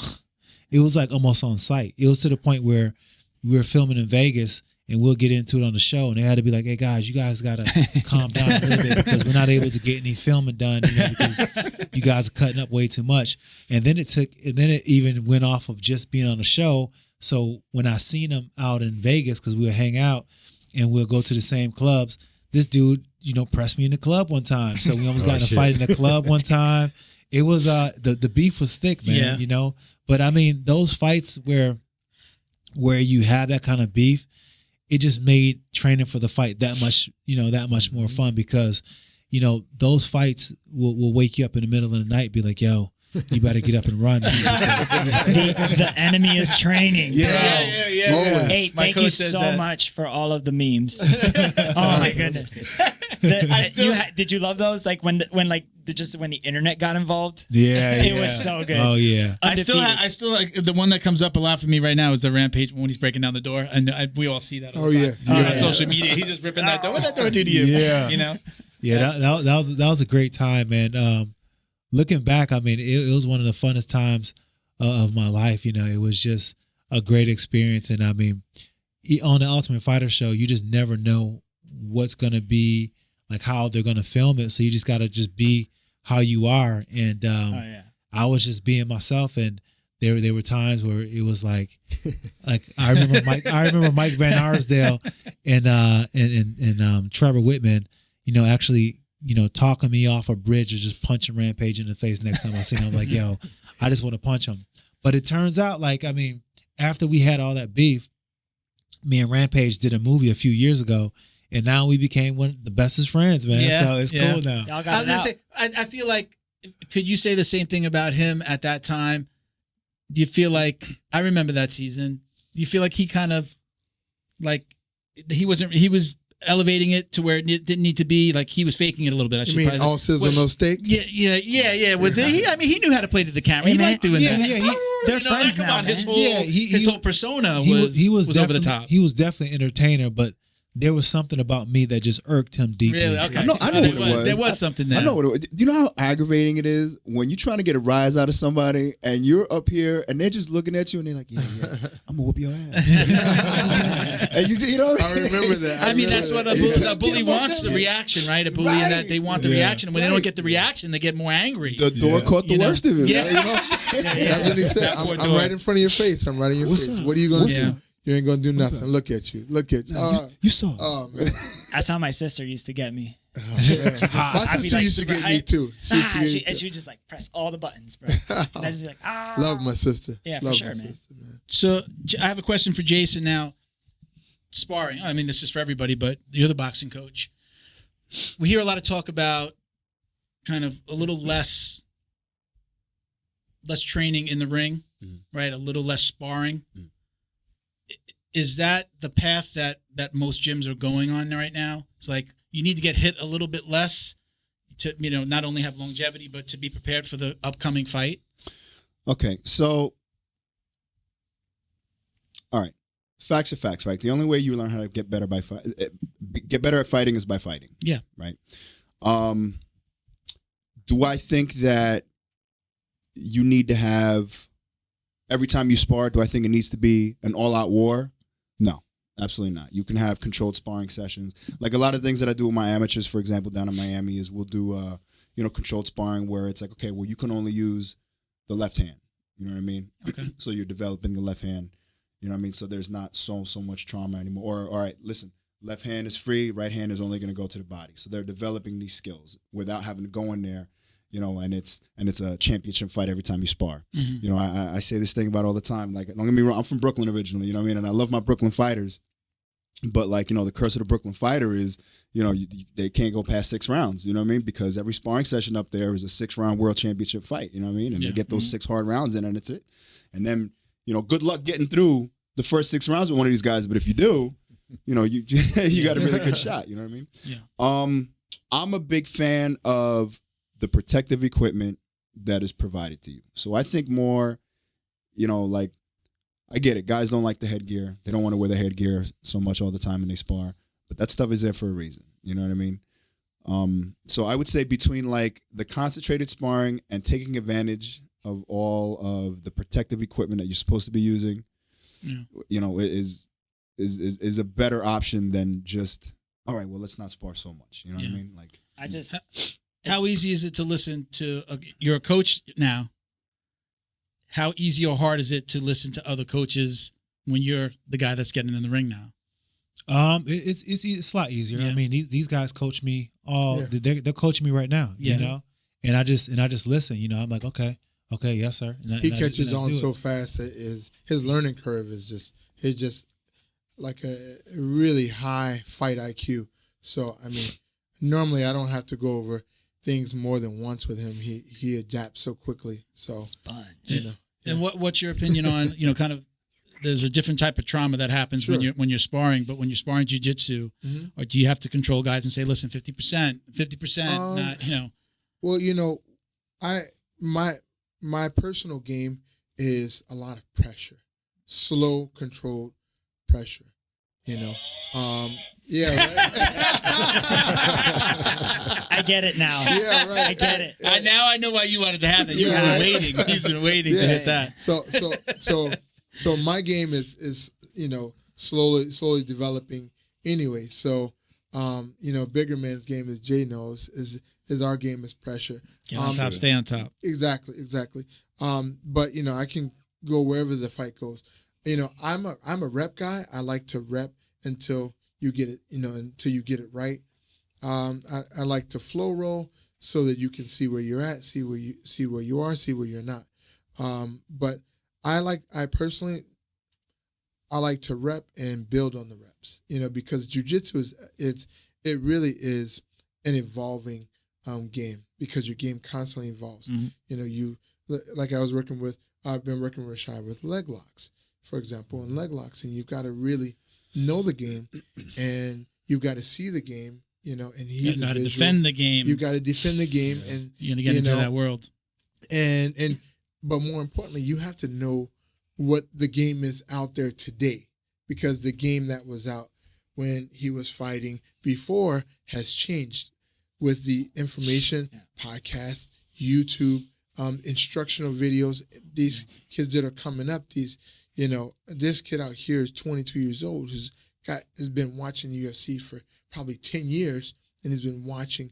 It was like almost on site. It was to the point where we were filming in Vegas, and we'll get into it on the show, and they had to be like, "Hey guys, you guys gotta calm down a little bit, because we're not able to get any filming done, because you guys are cutting up way too much." And then it even went off of just being on the show. So when I seen them out in Vegas, because we would hang out and we'll go to the same clubs, this dude, pressed me in the club one time. So we almost got in a fight in the club one time. It was the beef was thick, man. But I mean, those fights where you have that kind of beef, it just made training for the fight that much more fun, because those fights will wake you up in the middle of the night, be like, yo, you better get up and run. the enemy is training. Yeah. Hey, thank you so much for all of the memes. Oh my goodness. Did you love those? Like when the internet got involved? Yeah, it was so good. Oh yeah. I still like the one that comes up a lot for me right now is the Rampage when he's breaking down the door, and we all see that. On social media, he's just ripping that door. What that door do to you? Yeah, Yeah, that was a great time, man. Looking back, I mean, it was one of the funnest times of my life. It was just a great experience, and I mean, on the Ultimate Fighter show, you just never know what's gonna be, like how they're gonna film it. So you just gotta just be how you are, and I was just being myself, and there were times where it was like I remember Mike Van Arsdale and Trevor Whitman, actually, talking me off a bridge or just punching Rampage in the face next time I see him. I'm like, yo, I just want to punch him. But it turns out, like, I mean, after we had all that beef, me and Rampage did a movie a few years ago, and now we became one of the bestest friends, man. Yeah, So it's cool now. Y'all got I was it gonna out. say, I feel like, could you say the same thing about him at that time? Do you feel like, I remember that season, do you feel like he kind of, like, he was elevating it to where it didn't need to be, like he was faking it a little bit? You mean all sizzle, no steak? Yeah. Was it? I mean, he knew how to play to the camera. Hey, He man. liked doing that. They're friends come now, on, his man. whole his whole persona was over the top. He was definitely an entertainer, but there was something about me that just irked him deeply. Really? Okay. I know what it was. There was something there. I know what it was. Do you know how aggravating it is when you're trying to get a rise out of somebody and you're up here and they're just looking at you and they're like, yeah, I'm gonna whoop your ass. And you know what I remember that. I mean, that's what a bully wants, the reaction, right? A bully in that they want the reaction. When they don't get the reaction, they get more angry. The door caught the worst of him. Yeah. Man, you know what I'm saying? That's what he said. I'm right in front of your face. I'm right in your What's face. up? What are you gonna What's do? up? You ain't gonna do nothing. Look at you. Look at you. You saw. Oh man. That's how my sister used to get me. My sister I'd be, like, used to super get me hyped. too. She used to get me And too. she would just like press all the buttons, bro. And I just be like, Love my sister. Yeah, for Love sure, my man. sister, man. So I have a question for Jason now. Sparring. I mean, this is for everybody, but you're the boxing coach. We hear a lot of talk about kind of a little less training in the ring, right? A little less sparring. Is that the path that most gyms are going on right now? It's like you need to get hit a little bit less to, not only have longevity, but to be prepared for the upcoming fight. Okay, so, all right, facts are facts, right? The only way you learn how to get better at fighting is by fighting. Yeah. Right. Do I think that you need to have, every time you spar, do I think it needs to be an all-out war? No, absolutely not. You can have controlled sparring sessions. Like a lot of things that I do with my amateurs, for example, down in Miami, is we'll do, controlled sparring where it's like, okay, well, you can only use the left hand. You know what I mean? Okay. So you're developing the left hand. You know what I mean? So there's not so much trauma anymore. Or, all right, listen, left hand is free, right hand is only going to go to the body. So they're developing these skills without having to go in there, and it's a championship fight every time you spar. Mm-hmm. I say this thing about all the time. Like, don't get me wrong, I'm from Brooklyn originally, you know what I mean? And I love my Brooklyn fighters. But the curse of the Brooklyn fighter is, they can't go past 6 rounds, you know what I mean? Because every sparring session up there is a 6-round world championship fight, you know what I mean? And they get those 6 hard rounds in and it's it. And then, good luck getting through the first 6 rounds with one of these guys. But if you do, you got a really good shot, you know what I mean? Yeah. I'm a big fan of the protective equipment that is provided to you. So I think more, I get it. Guys don't like the headgear. They don't want to wear the headgear so much all the time when they spar. But that stuff is there for a reason. You know what I mean? So I would say between the concentrated sparring and taking advantage of all of the protective equipment that you're supposed to be using, is a better option than just, all right, well, let's not spar so much. You know what I mean? How easy is it to listen to? You're a coach now. How easy or hard is it to listen to other coaches when you're the guy that's getting in the ring now? It's a lot easier. Yeah. I mean, these guys coach me all. Yeah. They're coaching me right now. Yeah. And I just listen. I'm like, okay, yes, sir. And he catches on so fast that his learning curve is just like a really high fight IQ. So I mean, normally I don't have to go over things more than once with him. He adapts so quickly. So Sponge. And what's your opinion on kind of, there's a different type of trauma that happens when you're sparring, but when you're sparring jiu-jitsu, or do you have to control guys and say, listen, 50%, not. Well, my personal game is a lot of pressure, slow, controlled pressure. Yeah, right. I get it now. Yeah, right. I get it. Now I know why you wanted to have it. You've been waiting. He's been waiting to hit that. So my game is slowly developing anyway. So bigger man's game, as Jay knows, is our game is pressure. Get on top, stay on top. Exactly. But I can go wherever the fight goes. I'm a rep guy. I like to rep until you get it, until you get it right. I like to flow roll so that you can see where you're at, see where you are, see where you're not. But I personally like to rep and build on the reps, because jiu-jitsu it really is an evolving game, because your game constantly evolves. You like I've been working with Rashad with leg locks, for example, and leg locks, and you've got to really know the game, and you've got to see the game, and he's got to defend the game. You got to defend the game, and you're gonna get into that world. But more importantly, you have to know what the game is out there today, because the game that was out when he was fighting before has changed with the information, podcasts, YouTube, instructional videos. These kids that are coming up, this kid out here is 22 years old, has been watching UFC for probably 10 years, and has been watching,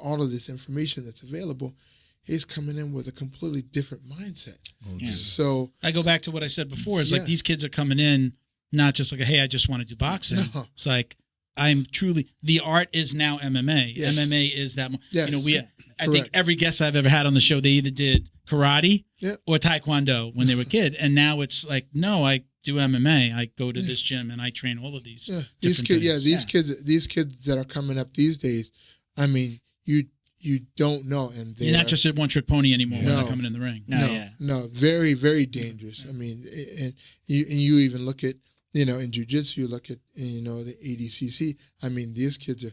all of this information that's available. He's coming in with a completely different mindset. So I go back to what I said before. It's like these kids are coming in not just like, hey, I just want to do boxing. No. It's like, I'm truly, the art is now MMA. Yes. MMA is that. Yes. I think every guest I've ever had on the show, they either did karate or taekwondo when they were a kid, and now it's like, no, I do MMA. I go to this gym and I train all of these. These kids, these kids that are coming up these days. I mean, you you don't know, and you're not just a one-trick pony anymore when No. they're coming in the ring. No, very, very dangerous. I mean, and you even look at, in jiu-jitsu, you look at, the ADCC. I mean, these kids are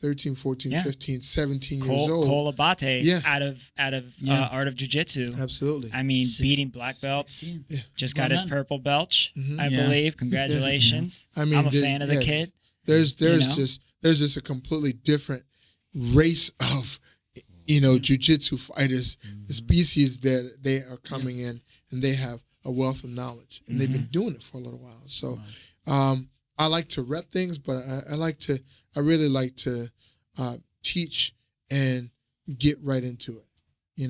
13, 14, 15, 17 years old. Cole Abate out of Art of Jiu-Jitsu. Absolutely. I mean, beating black belts. Just got his purple belt, I Yeah. believe. Congratulations. I mean, I'm a fan of the kid. There's just a completely different race of jiu-jitsu fighters, the species that they are coming in, and they have a wealth of knowledge, and they've been doing it for a little while. So I like to rep things, but I really like to teach and get right into it.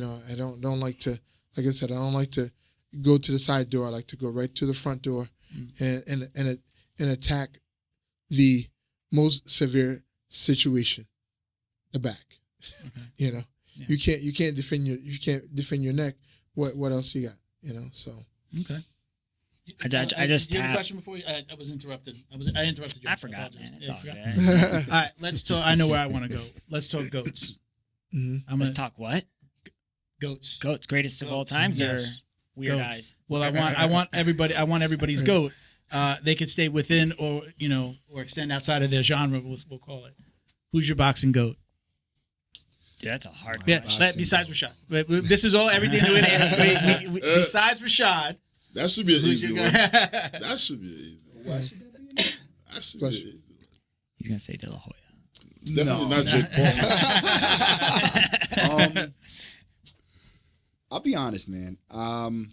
I don't like to, like I said, I don't like to go to the side door. I like to go right to the front door and attack the most severe situation, the back. Okay. You can't defend your neck. What else you got? So Okay. I just you have a tapped. question before I was interrupted. I interrupted you. I forgot, man. It's all forgot. good. All right, let's talk. I know where I want to go. Let's talk goats. Let's talk what? Goats. Goats, greatest of all times, Yes. or weird Goats. eyes? Well, I want everybody's goat. They could stay within, or extend outside of their genre. We'll call it. Who's your boxing goat? Dude, that's a hard Yeah, question. besides Rashad. This is all everything that we besides Rashad. That should be an Who's easy your one. guy? That should be an easy one. That should be an easy one. He's gonna say De La Hoya. Definitely not Jake Paul. I'll be honest, man. We're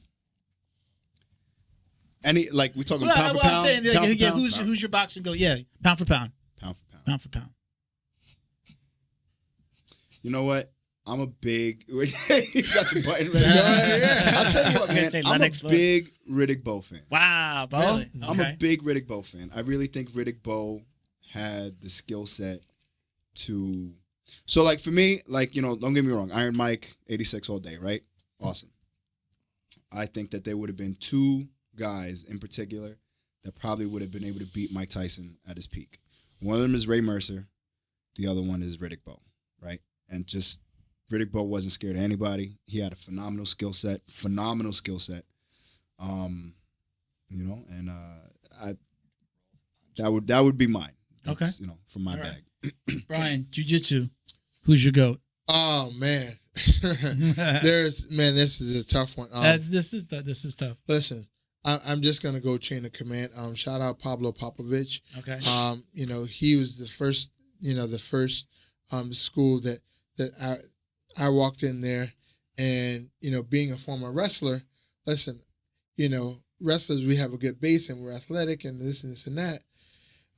talking Well, pound for I'm pound. saying, Pound for yeah, pound? who's your boxing goat? Yeah, pound for pound. Pound for pound. Pound for pound. You know what? I'm a big. He's got the button ready. I'll tell you what, man. say I'm a Lennox Lewis. big Riddick Bowe fan. Wow, Bo. Really? I'm a Okay. big Riddick Bowe fan. I really think Riddick Bowe had the skill set to. So, for me, don't get me wrong. Iron Mike, 86 all day, right? Awesome. I think that there would have been two guys in particular that probably would have been able to beat Mike Tyson at his peak. One of them is Ray Mercer. The other one is Riddick Bowe, right? And just Riddick Bowe wasn't scared of anybody. He had a phenomenal skill set. That would be mine. That's, Okay. from my All right. bag. Brian, jiu-jitsu. Who's your goat? Oh man, this is a tough one. This is tough. Listen, I'm just gonna go chain of command. Shout out Pablo Popovich. Okay. He was the first school that I walked in there, and being a former wrestler, listen, wrestlers, we have a good base and we're athletic and this and that.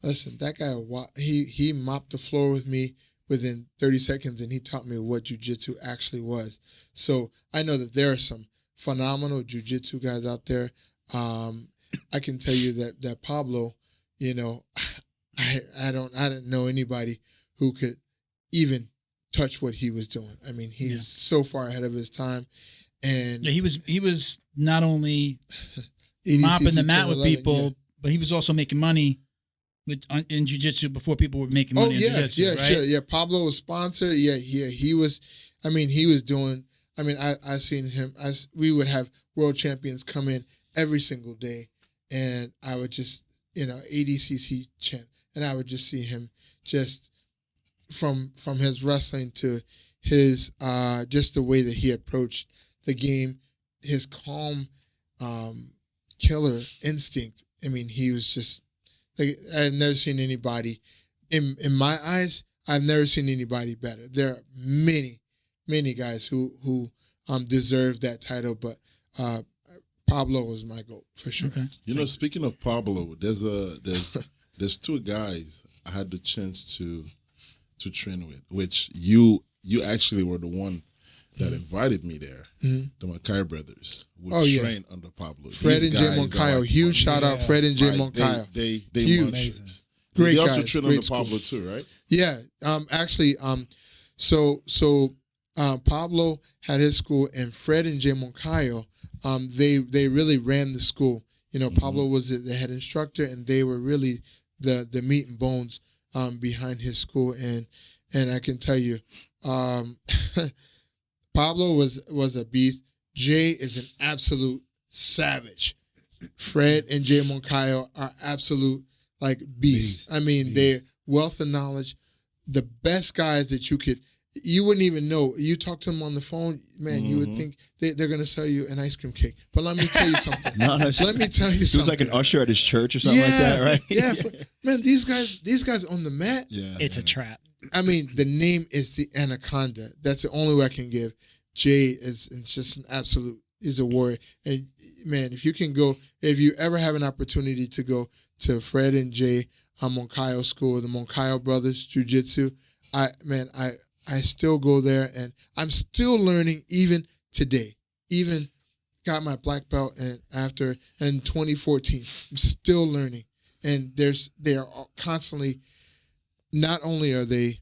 Listen, that guy, he mopped the floor with me within 30 seconds, and he taught me what jiu-jitsu actually was. So I know that there are some phenomenal jiu-jitsu guys out there. I can tell you that Pablo, I didn't know anybody who could even touch what he was doing. I mean, he was so far ahead of his time, and Yeah, he was not only EDCC mopping the mat with 211, people, but he was also making money in jiu-jitsu before people were making money in jiu-jitsu, right? Sure. Yeah, Pablo was sponsored. Yeah, he was. I mean, he was doing. I mean, I seen him. We would have world champions come in every single day, and I would just, ADCC champ, and I would just see him just from his wrestling to his just the way that he approached the game, his calm, killer instinct. I mean, he was just. I've never seen anybody, in my eyes, I've never seen anybody better. There are many guys who deserve that title, but Pablo was my GOAT for sure. Okay. Speaking of Pablo, there's two guys I had the chance to train with, which you actually were the one that invited me there. The Mackay brothers would train under Pablo. Fred and Jay Moncayo. Huge shout out, Fred and Jay Moncayo. They Huge. monsters. Great They also guys, train great under school. Pablo too, right? Yeah. Actually, Pablo had his school, and Fred and Jay Moncayo, they really ran the school. Pablo was the head instructor, and they were really the meat and bones behind his school. and I can tell you, Pablo was a beast. Jay is an absolute savage. Fred and Jay Moncayo are absolute like beasts. I mean, they're wealth of knowledge, the best guys that you wouldn't even know. You talk to them on the phone, man, you would think they're going to sell you an ice cream cake. But let me tell you something. Let me tell you something. He was like an usher at his church or something like that, right? Yeah. Man, these guys on the mat. Yeah. It's a trap. I mean, the name is the Anaconda. That's the only way I can give. Jay is just an absolute, is a warrior. And man, if you ever have an opportunity to go to Fred and Jay Moncayo school, the Moncayo brothers, Jiu-Jitsu, I still go there, and I'm still learning even today. Even got my black belt in 2014. I'm still learning. And they are constantly, not only are they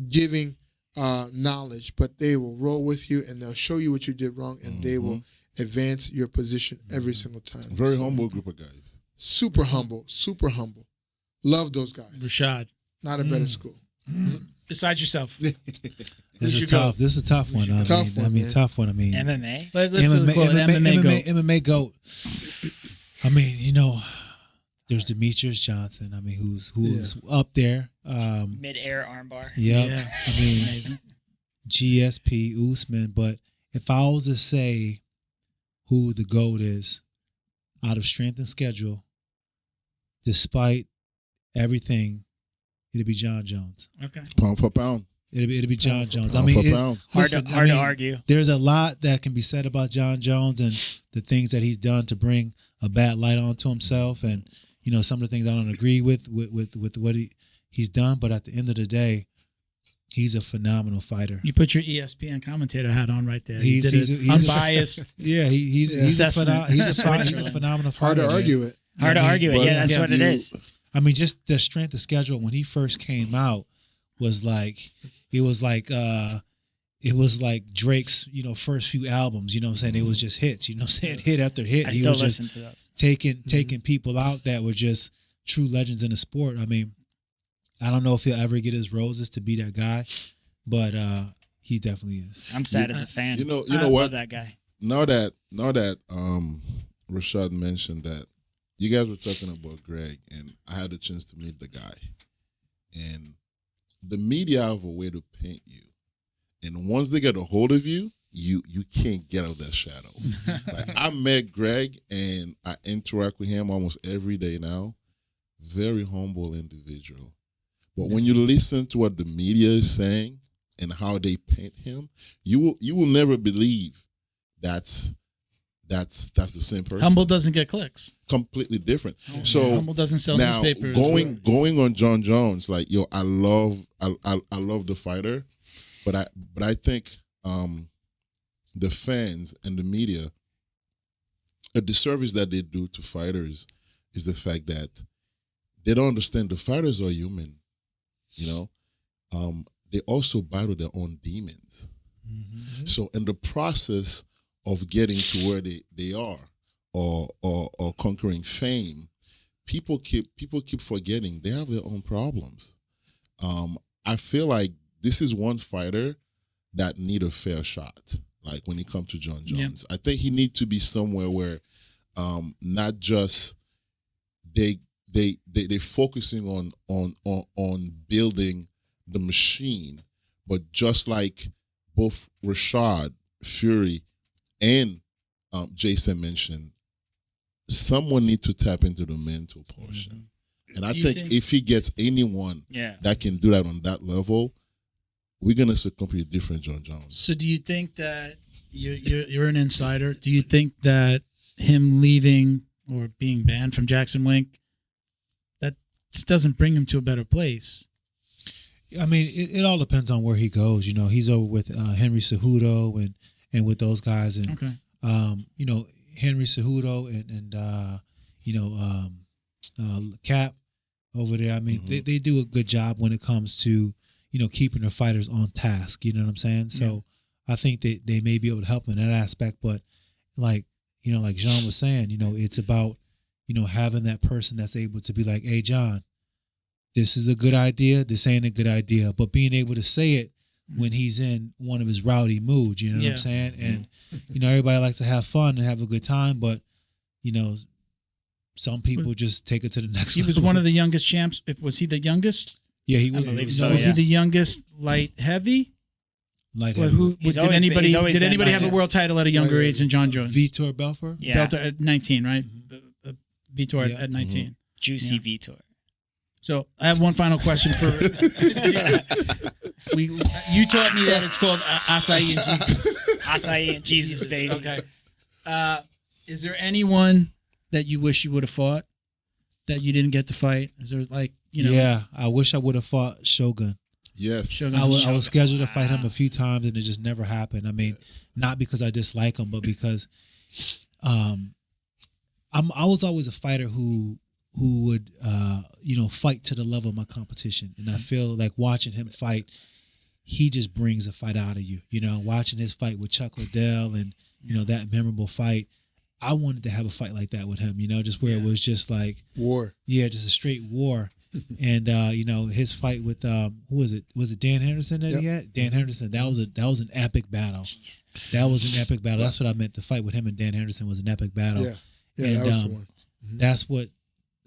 giving knowledge, but they will roll with you and they'll show you what you did wrong, and they will advance your position every single time. Very humble group of guys. Super humble, super humble. Love those guys. Rashad. Not a better school. Besides yourself. This is tough. This is a tough one. Tough one. MMA. MMA GOAT. I mean, you know, there's Demetrius Johnson. I mean, who's up there. Mid-air armbar. Yeah. Yeah. I mean, Amazing. GSP, Usman. But if I was to say who the GOAT is out of strength and schedule, despite everything, it'd be Jon Jones. Okay. Pound for pound. It'd be Jon Jones. Pound for pound. Hard to argue. There's a lot that can be said about Jon Jones and the things that he's done to bring a bad light onto himself, and you know, some of the things I don't agree with what he's done. But at the end of the day, he's a phenomenal fighter. You put your ESPN commentator hat on right there. He's unbiased. He's a phenomenal fighter. Hard to argue it. Hard to argue it. Yeah, that's what it is. I mean, just the strength of schedule when he first came out was like, it was like Drake's, you know, first few albums, you know what I'm saying? It was just hits, you know what I'm saying? Hit after hit. I He still was listen just to those. taking people out that were just true legends in the sport. I mean, I don't know if he'll ever get his roses to be that guy, but he definitely is. I'm sad as a fan. You know I what? love that guy. Now that Rashad mentioned that, you guys were talking about Greg, and I had a chance to meet the guy. And the media have a way to paint you. And once they get a hold of you, you can't get out of that shadow. Like, I met Greg, and I interact with him almost every day now. Very humble individual. But when you listen to what the media is saying and how they paint him, you will never believe that's the same person. Humble doesn't get clicks. Completely different. So Humble doesn't sell now newspapers. going on Jon Jones, like, yo, I love the fighter, but I think the fans and the media, a disservice that they do to fighters is the fact that they don't understand the fighters are human. You know, they also battle their own demons. Mm-hmm. So in the process of getting to where they are or conquering fame, people keep forgetting they have their own problems. I feel like this is one fighter that need a fair shot. Like when it comes to Jon Jones, I think he needs to be somewhere where not just they focusing on building the machine, but just like both Rashad, Fuery, and Jason mentioned, someone need to tap into the mental portion. Mm-hmm. And I think if he gets anyone that can do that on that level, we're gonna see a completely different Jon Jones. So do you think that you're an insider? Do you think that him leaving or being banned from Jackson Wink, that doesn't bring him to a better place? I mean, it all depends on where he goes. You know, he's over with Henry Cejudo and with those guys, and you know, Henry Cejudo and Cap over there. I mean, they do a good job when it comes to, you know, keeping their fighters on task. You know what I'm saying? So I think they may be able to help them in that aspect. But like, you know, like Jon was saying, you know, it's about, you know, having that person that's able to be like, hey, Jon, this is a good idea, this ain't a good idea. But being able to say it when he's in one of his rowdy moods, you know what I'm saying? And, you know, everybody likes to have fun and have a good time, but, you know, some people just take it to the next level. He was one of the youngest champs. Was he the youngest? Yeah, he was. Was he the youngest light heavy? Light Well, heavyweight. did anybody have a world title at a younger age than Jon Jones? Vitor Belfort? Yeah. Belfort at 19, right? Vitor at 19. Juicy Vitor. So I have one final question for you taught me that it's called acai and Jesus. Acai and Jesus, baby. Okay. Is there anyone that you wish you would have fought that you didn't get to fight? Is there like, you know? Yeah, I wish I would have fought Shogun. Yes. Shogun. I was scheduled to fight him a few times and it just never happened. I mean, not because I dislike him, but because I was always a fighter who would you know, fight to the level of my competition. And I feel like watching him fight, he just brings a fight out of you. You know, watching his fight with Chuck Liddell and, you know, that memorable fight, I wanted to have a fight like that with him, you know, just where it was just like War. Yeah, just a straight war. And you know, his fight with who was it? Was it Dan Henderson that he had? Dan Henderson. That was an epic battle. That was an epic battle. That's what I meant. The fight with him and Dan Henderson was an epic battle. Yeah, and that was the one. That's what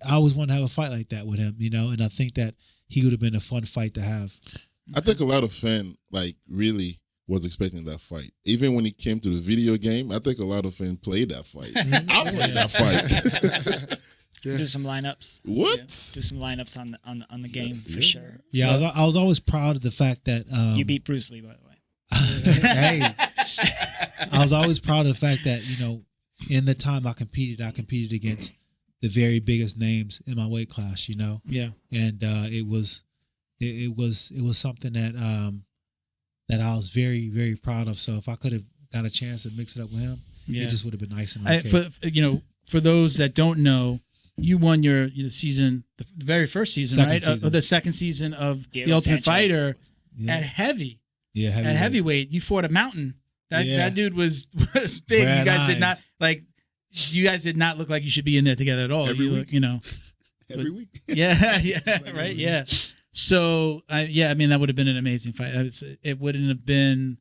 I always wanted to have, a fight like that with him, you know. And I think that he would have been a fun fight to have. I think a lot of fans really was expecting that fight. Even when he came to the video game, I think a lot of fans played that fight. I played that fight. Do some lineups. What? Do some lineups on the game for sure. Yeah, I was always proud of the fact that You beat Bruce Lee, by the way. hey, I was always proud of the fact that, you know, in the time I competed against the very biggest names in my weight class, you know. Yeah. And it was something that that I was very, very proud of. So if I could have got a chance to mix it up with him, it just would have been nice. And for those that don't know, you won your season, the very first season, Second right? season. The second season of Diego The Ultimate Sanchez. Fighter Yeah. at heavy. Yeah, At heavyweight, you fought a mountain. That dude was big. Brad You guys did Hines. not you guys did not look like you should be in there together at all. Every you week. look, you know. Every week. Yeah, right, yeah. So, I mean, that would have been an amazing fight. It wouldn't have been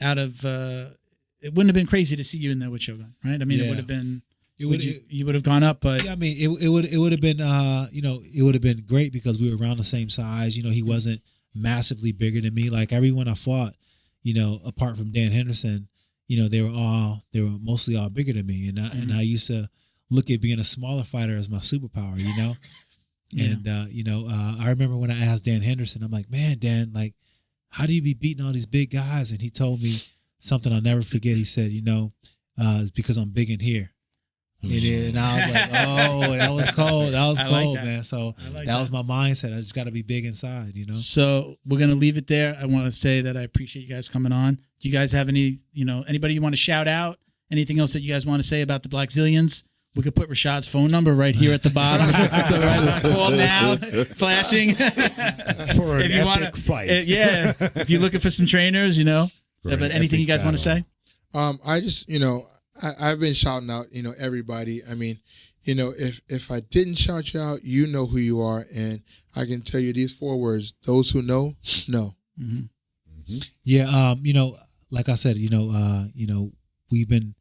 it wouldn't have been crazy to see you in there with Shogun, right? I mean, it would have been. You would have gone up, but yeah, I mean, it would have been you know, it would have been great because we were around the same size. You know, he wasn't massively bigger than me. Like everyone I fought, you know, apart from Dan Henderson, you know, they were mostly all bigger than me, and I used to look at being a smaller fighter as my superpower, you know. And you know, I remember when I asked Dan Henderson, I'm like, man, Dan, like, how do you be beating all these big guys? And he told me something I'll never forget. He said, you know, it's because I'm big in here. And I was like, oh, that was cold. That was cold, man. So that was my mindset. I just got to be big inside, you know? So we're going to leave it there. I want to say that I appreciate you guys coming on. Do you guys have any, you know, anybody you want to shout out? Anything else that you guys want to say about the Blackzilians? We could put Rashad's phone number right here at the bottom. Call now, flashing. For an epic fight. If you're looking for some trainers, you know. For But an anything you epic guys want to say? I just, you know, I've been shouting out, you know, everybody. I mean, you know, if I didn't shout you out, you know who you are, and I can tell you these 4 words: those who know. Yeah, you know, like I said, you know, we've been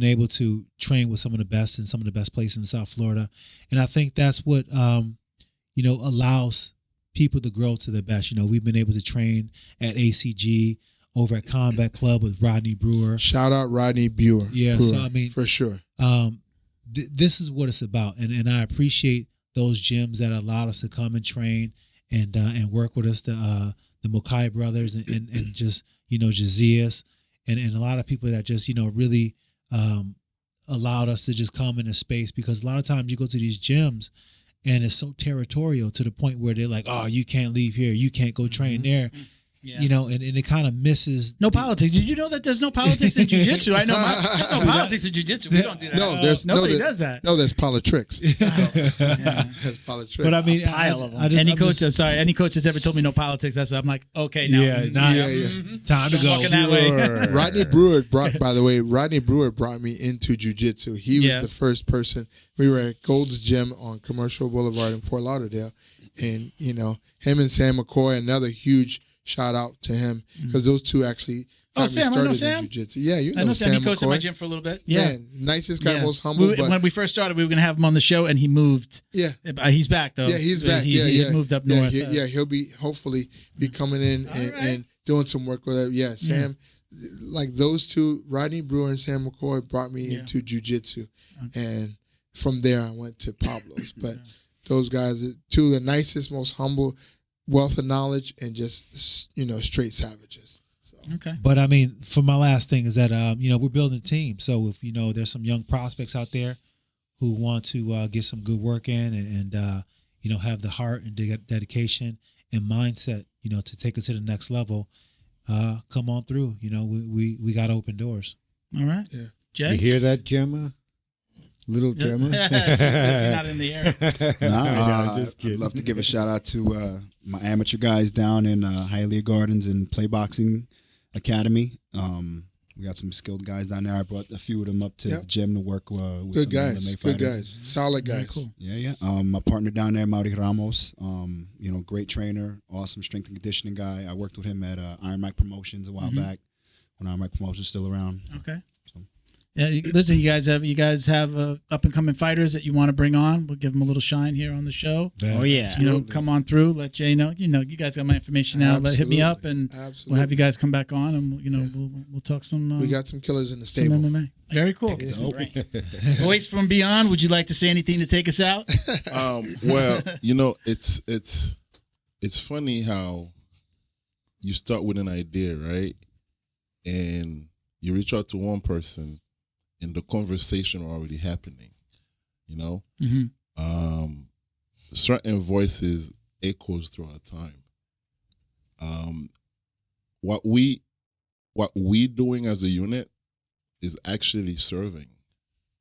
able to train with some of the best in some of the best places in South Florida, and I think that's what you know, allows people to grow to their best. You know, we've been able to train at ACG, over at Combat Club with Rodney Brewer. Shout out Rodney Brewer. Yeah, so I mean, for sure. This is what it's about, and I appreciate those gyms that allowed us to come and train and work with us. The Mokai brothers and just, you know, Jazias and a lot of people that just, you know, really allowed us to just come in a space, because a lot of times you go to these gyms and it's so territorial to the point where they're like, oh, you can't leave here, you can't go train there. you know, and it kind of misses. No politics. Did you know that there's no politics in jiu-jitsu? I know there's no politics in jiu-jitsu. We don't do that. No, nobody does that. No, there's politics. Yeah. There's politics. But I mean, pile of them. Any coach that's ever told me no politics, that's I'm like, okay, now. Time to go. Walking that way. Rodney Brewer brought me into jiu-jitsu. He was the first person. We were at Gold's Gym on Commercial Boulevard in Fort Lauderdale. And, you know, him and Sam McCoy, another huge shout out to him, because those two actually got me started in jiu-jitsu. Yeah, you know Sam. I know Sam. He coached in my gym for a little bit. Yeah. Man, nicest guy, most humble. When we first started, we were going to have him on the show, and he moved. Yeah. He's back, though. Yeah, he's back. He moved up north. He'll be, hopefully, be coming in and doing some work with it. Yeah, Sam, like those two, Rodney Brewer and Sam McCoy, brought me into jiu-jitsu. And from there, I went to Pablo's. But those guys are two of the nicest, most humble, wealth of knowledge, and just, you know, straight savages. So. Okay. But I mean, for my last thing is that, you know, we're building a team. So if, you know, there's some young prospects out there who want to get some good work in and you know, have the heart and dedication and mindset, you know, to take it to the next level, come on through. You know, we got open doors. All right. Yeah. Jay? You hear that, Gemma? Little Gemma? She's not in the air. Just kidding. I'd love to give a shout out to my amateur guys down in Hialeah Gardens and Playboxing Academy. We got some skilled guys down there. I brought a few of them up to the gym to work with good some guys. MMA Good fighters. guys. Solid guys. Cool. Yeah. My partner down there, Mauri Ramos, you know, great trainer, awesome strength and conditioning guy. I worked with him at Iron Mike Promotions a while back when Iron Mike Promotions was still around. Okay. Yeah, listen, you guys have up and coming fighters that you want to bring on. We'll give them a little shine here on the show. Oh yeah, you know, come on through. Let Jay know. You know, you guys got my information now. Hit me up, and we'll have you guys come back on, and you know, we'll talk some. We got some killers in the stable. MMA. Very cool. Voice from beyond. Would you like to say anything to take us out? Well, you know, it's funny how you start with an idea, right, and you reach out to one person. And the conversation already happening, you know. Certain voices echoes throughout time. What we doing as a unit is actually serving.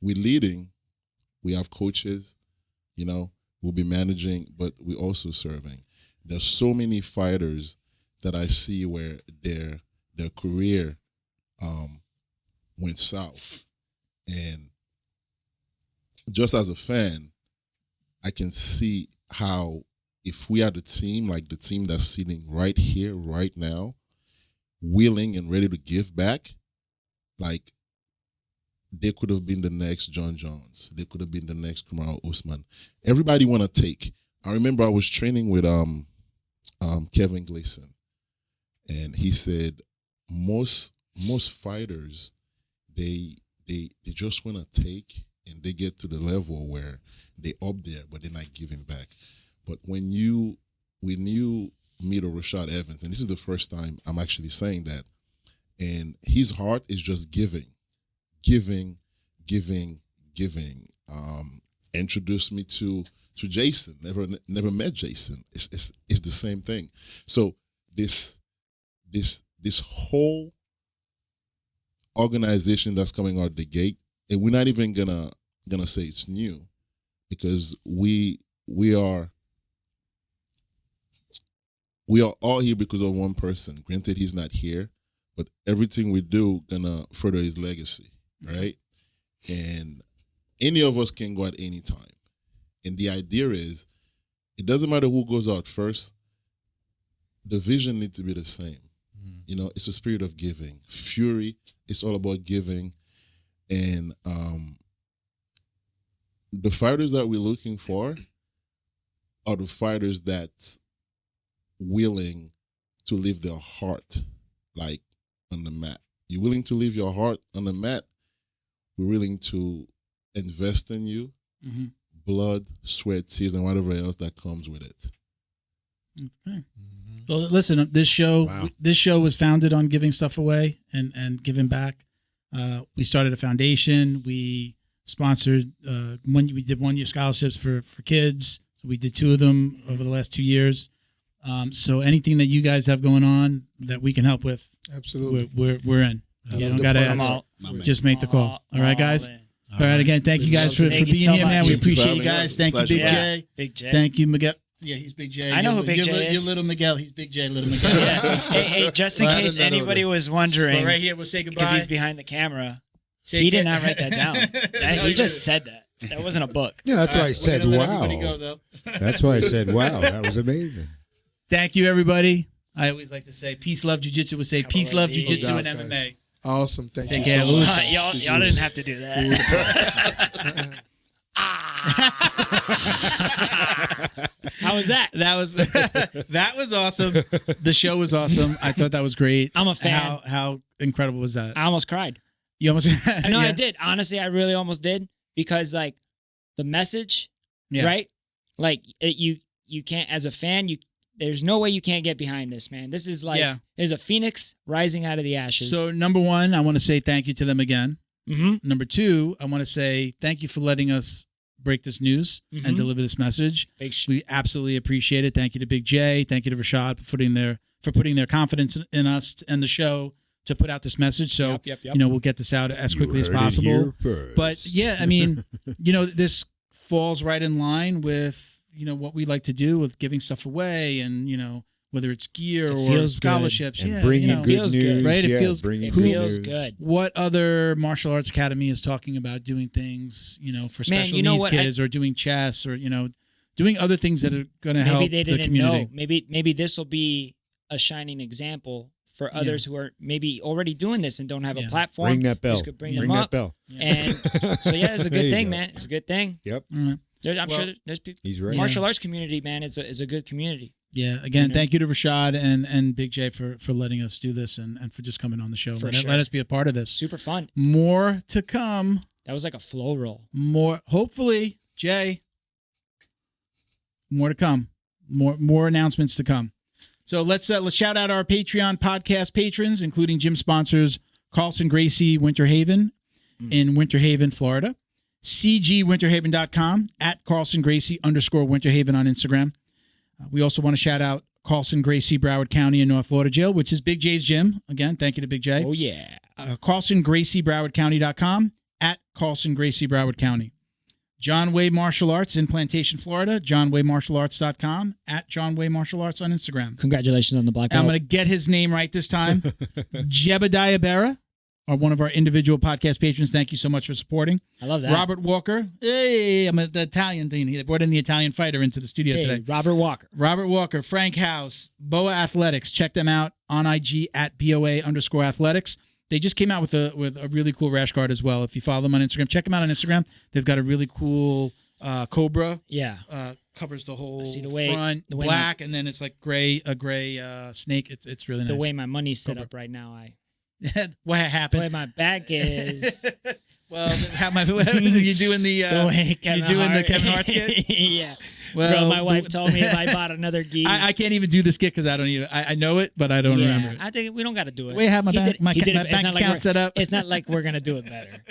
We're leading. We have coaches, you know. We'll be managing, but we're also serving. There's so many fighters that I see where their career went south. And just as a fan, I can see how if we had a team like the team that's sitting right here, right now, willing and ready to give back, like they could have been the next Jon Jones. They could have been the next Kamaru Usman. Everybody want to take. I remember I was training with Kevin Gleason, and he said most fighters, they just want to take, and they get to the level where they up there, but they're not giving back. But when you meet a Rashad Evans, and this is the first time I'm actually saying that, and his heart is just giving. Introduced me to Jason. Never met Jason. It's the same thing. So this whole organization that's coming out the gate, and we're not even gonna say it's new, because we are all here because of one person. Granted, he's not here, but everything we do gonna further his legacy, right? And any of us can go at any time. And the idea is, it doesn't matter who goes out first, the vision needs to be the same. You know, it's a spirit of giving. Fuery, it's all about giving. And the fighters that we're looking for are the fighters that's willing to leave their heart, like, on the mat. You're willing to leave your heart on the mat. We're willing to invest in you, blood, sweat, tears, and whatever else that comes with it. Okay. Well, listen, this show was founded on giving stuff away and giving back. We started a foundation. We sponsored we did 1 year scholarships for kids. So we did 2 of them over the last 2 years. So anything that you guys have going on that we can help with, Absolutely. we're in. You don't got to ask. Just make the call. All right, guys. All right. Again, thank you guys for Thank you being so here, man. much. We Thank you for appreciate you having guys. us. Thank you, Pleasure. Big Yeah. J. Big J. Thank you, Miguel. Yeah, he's Big J. I know who Big J is. You're Little Miguel. He's Big J. Little Miguel. Yeah. hey, just in Right case in that anybody order. was wondering, Well, right here, we'll say goodbye. because he's behind the camera, Take he did care. not write that down. He just said that. That wasn't a book. Yeah, that's why I We're said, gonna let wow. everybody go, though. That's why I said, wow. That was amazing. Thank you, everybody. I always like to say peace, love, jiu-jitsu. We'll say Couple peace, of love, these. jiu-jitsu, and Guys. MMA. Awesome. Thank Take you care, so Louis. much. Y'all didn't have to do that. How was that? That was that was awesome. The show was awesome. I thought that was great. I'm a fan. How incredible was that? I almost cried. You almost. I know Yeah. I did. Honestly, I really almost did because like the message, Yeah. right? Like you can't as a fan. There's no way you can't get behind this, man. This is like there's a phoenix rising out of the ashes. So number one, I want to say thank you to them again. Mm-hmm. Number two, I want to say thank you for letting us break this news and Mhm. deliver this message. Big We absolutely appreciate it. Thank you to Big J. Thank you to Rashad for putting their confidence in us and the show to put out this message. So Yep. we'll get this out as quickly as You heard it possible. here first. But yeah, I mean, this falls right in line with what we like to do with giving stuff away, and whether it's gear It or feels good. scholarships. and Yeah, bringing you know, good feels good, news. right? It Yeah, feels- bringing It good feels news. good. what other martial arts academy is talking about doing things, for Man, special you know needs what? kids, or doing chess, or doing other things that are going to help Maybe they the didn't community. know. Maybe this will be a shining example for others who are maybe already doing this and don't have Yeah. a platform. Bring that bell. This could bring Bring them that up. bell. And so yeah, it's a There good you thing, go. man. It's a good thing. Yep. All right. I'm sure there's people. He's right. Martial arts community, man, is a good community. Yeah. Again, know? thank you to Rashad and Big J for letting us do this and for just coming on the show. For Let sure. us be a part of this. Super fun. More to come. That was like a flow roll. More, hopefully, Jay. More to come. More announcements to come. So let's shout out our Patreon podcast patrons, including gym sponsors Carlson Gracie Winter Haven in Winter Haven, Florida. CGWinterhaven.com at Carlson Gracie _Winter Haven on Instagram. We also want to shout out Carlson Gracie Broward County in North Florida Jail, which is Big J's gym. Again, thank you to Big J. Oh yeah. Carlson Gracie Browardcounty.com at Carlson Gracie Broward County. John Way Martial Arts in Plantation, Florida. JohnWayMartialArts.com at John Way Martial Arts on Instagram. Congratulations on the black And I'm belt. going to get his name right this time. Jebediah Berra, one of our individual podcast patrons. Thank you so much for supporting. I love that. Robert Walker. Hey, I'm the Italian thing. He brought in the Italian fighter into the studio Hey, today. Robert Walker. Robert Walker, Frank House, Boa Athletics. Check them out on IG at BOA_athletics. They just came out with a really cool rash guard as well. If you follow them on Instagram, check them out on Instagram. They've got a really cool Cobra. Yeah. Covers the whole See, the way- front, the way black, and then it's like a gray snake. It's really nice. The way my money's set Cobra. up right now, what the way happened? my back is. Well, you doing the the way you doing the Kevin Hart skit? Yeah. Well, Bro, my wife told me if I bought another gi. I can't even do the skit because I don't even. I know it, but I don't yeah, remember it. I think we don't got to do it. We have my He bank, did- my he did it, bank but it's not like account we're- set up. It's not like we're gonna do it better.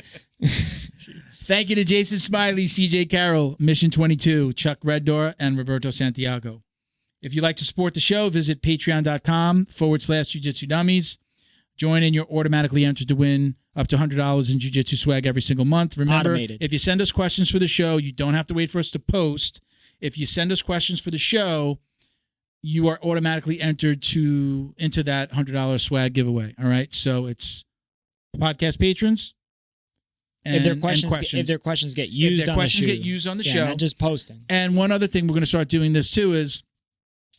Thank you to Jason Smiley, CJ Carroll, Mission 22, Chuck Reddoor, and Roberto Santiago. If you'd like to support the show, visit patreon.com/Jiu-Jitsu Dummies. Join in, you're automatically entered to win up to $100 in Jiu-Jitsu swag every single month. Remember, Automated. if you send us questions for the show, you don't have to wait for us to post. If you send us questions for the show, you are automatically entered into that $100 swag giveaway. All right, so it's podcast patrons. If their and questions get used if their on questions the show, get used on the yeah, show. not just posting. And one other thing we're going to start doing this too is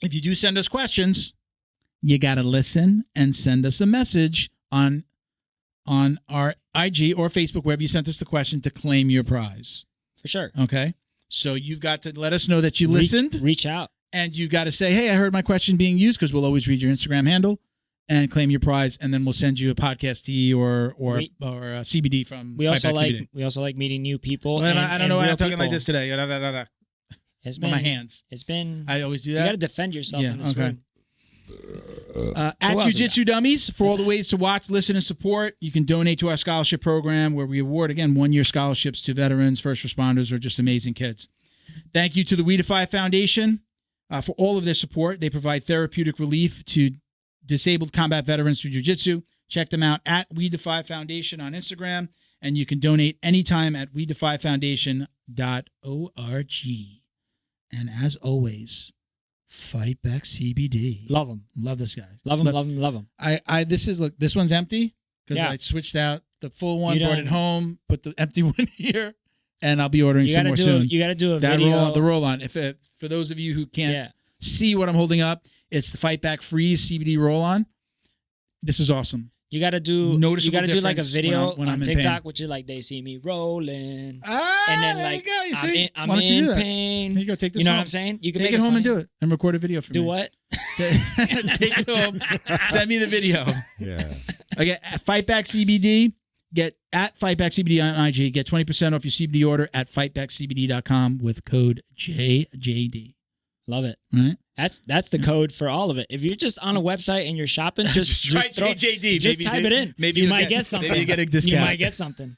if you do send us questions, you got to listen and send us a message on our IG or Facebook, wherever you sent us the question, to claim your prize. For sure. Okay? So you've got to let us know that you listened, Reach out. and you got to say, hey, I heard my question being used, because we'll always read your Instagram handle and claim your prize, and then we'll send you a podcast tea or a CBD from We also Fightback CBD. like meeting new people. Well, I don't know why I'm talking like people. this today. It's With been my hands. It's been. I always do You that. got to defend yourself Yeah, in this okay. room. At Who else we Jiu-Jitsu Dummies, for all the That's us. ways to watch, listen, and support, you can donate to our scholarship program where we award, again, one-year scholarships to veterans, first responders, or just amazing kids. Thank you to the We Defy Foundation. for all of their support. They provide therapeutic relief to disabled combat veterans through jiu-jitsu. Check them out at We Defy Foundation on Instagram, and you can donate anytime at wedefyfoundation.org. And as always, fight back CBD. Love them. Love this guy. Love them. Love them. Love them. This one's empty because Yeah. I switched out the full one, You brought done- it home, put the empty one here, and I'll be ordering You some gotta more do. soon. You gotta do a That video. the roll on. If for those of you who can't Yeah. see what I'm holding up, it's the Fight Back Freeze CBD roll on. This is awesome. You gotta do. Noticeable You gotta do like a difference video when I'm on in TikTok, pain. which is like they see me rolling, Ah, and then there like you go. You I'm see? in, I'm Why don't you in do that? pain. Here you go. Take this. You know home. what I'm saying? You can Take make it home and funny. do it, and record a video for Do me. what? Take it home. Send me the video. Yeah. Okay, Fight Back CBD. Get at Fight Back CBD on IG. Get 20% off your CBD order at fightbackcbd.com with code JJD. Love it. All right. That's the code for all of it. If you're just on a website and you're shopping, just try throw, JJD. Just Maybe type it in. maybe you you'll might get something. maybe you get a You discount. might get something.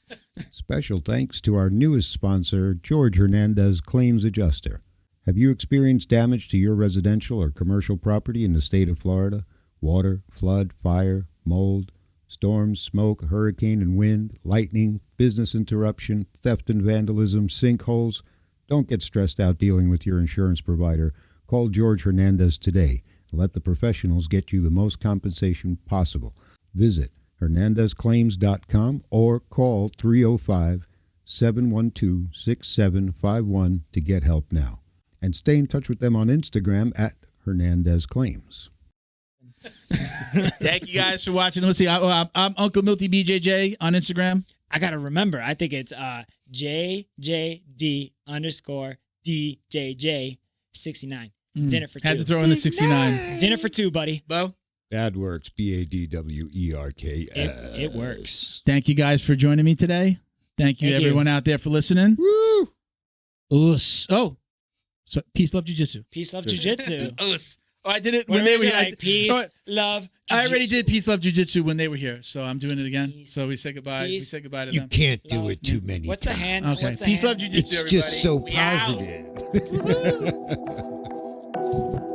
Special thanks to our newest sponsor, George Hernandez Claims Adjuster. Have you experienced damage to your residential or commercial property in the state of Florida? Water, flood, fire, mold, storms, smoke, hurricane and wind, lightning, business interruption, theft and vandalism, sinkholes? Don't get stressed out dealing with your insurance provider. Call George Hernandez today. Let the professionals get you the most compensation possible. Visit hernandezclaims.com or call 305-712-6751 to get help now. And stay in touch with them on Instagram at Hernandez Claims. Thank you guys for watching. Let's see. I'm Uncle Milty BJJ on Instagram. I gotta remember. I think it's JJD_DJJ69. Dinner for two. Had to throw in the 69. Dinner for two, buddy. Bo? That works. BADWERK. It works. Thank you guys for joining me today. Thank you, Thank you. everyone out there for listening. Woo! Us. Oh. So, peace, love, jiu-jitsu. Peace, love, jiu-jitsu. Us. Oh, I did it When when they were here. like, peace, oh, love, I already jiu-jitsu. did peace, love, jiu-jitsu when they were here. So I'm doing it again. Peace. So we say goodbye. We Peace. say goodbye to You them. can't do Love. it too many What's the times. hand? Okay. What's the Peace, love, hand? jiu-jitsu, It's just everybody. so We out. positive.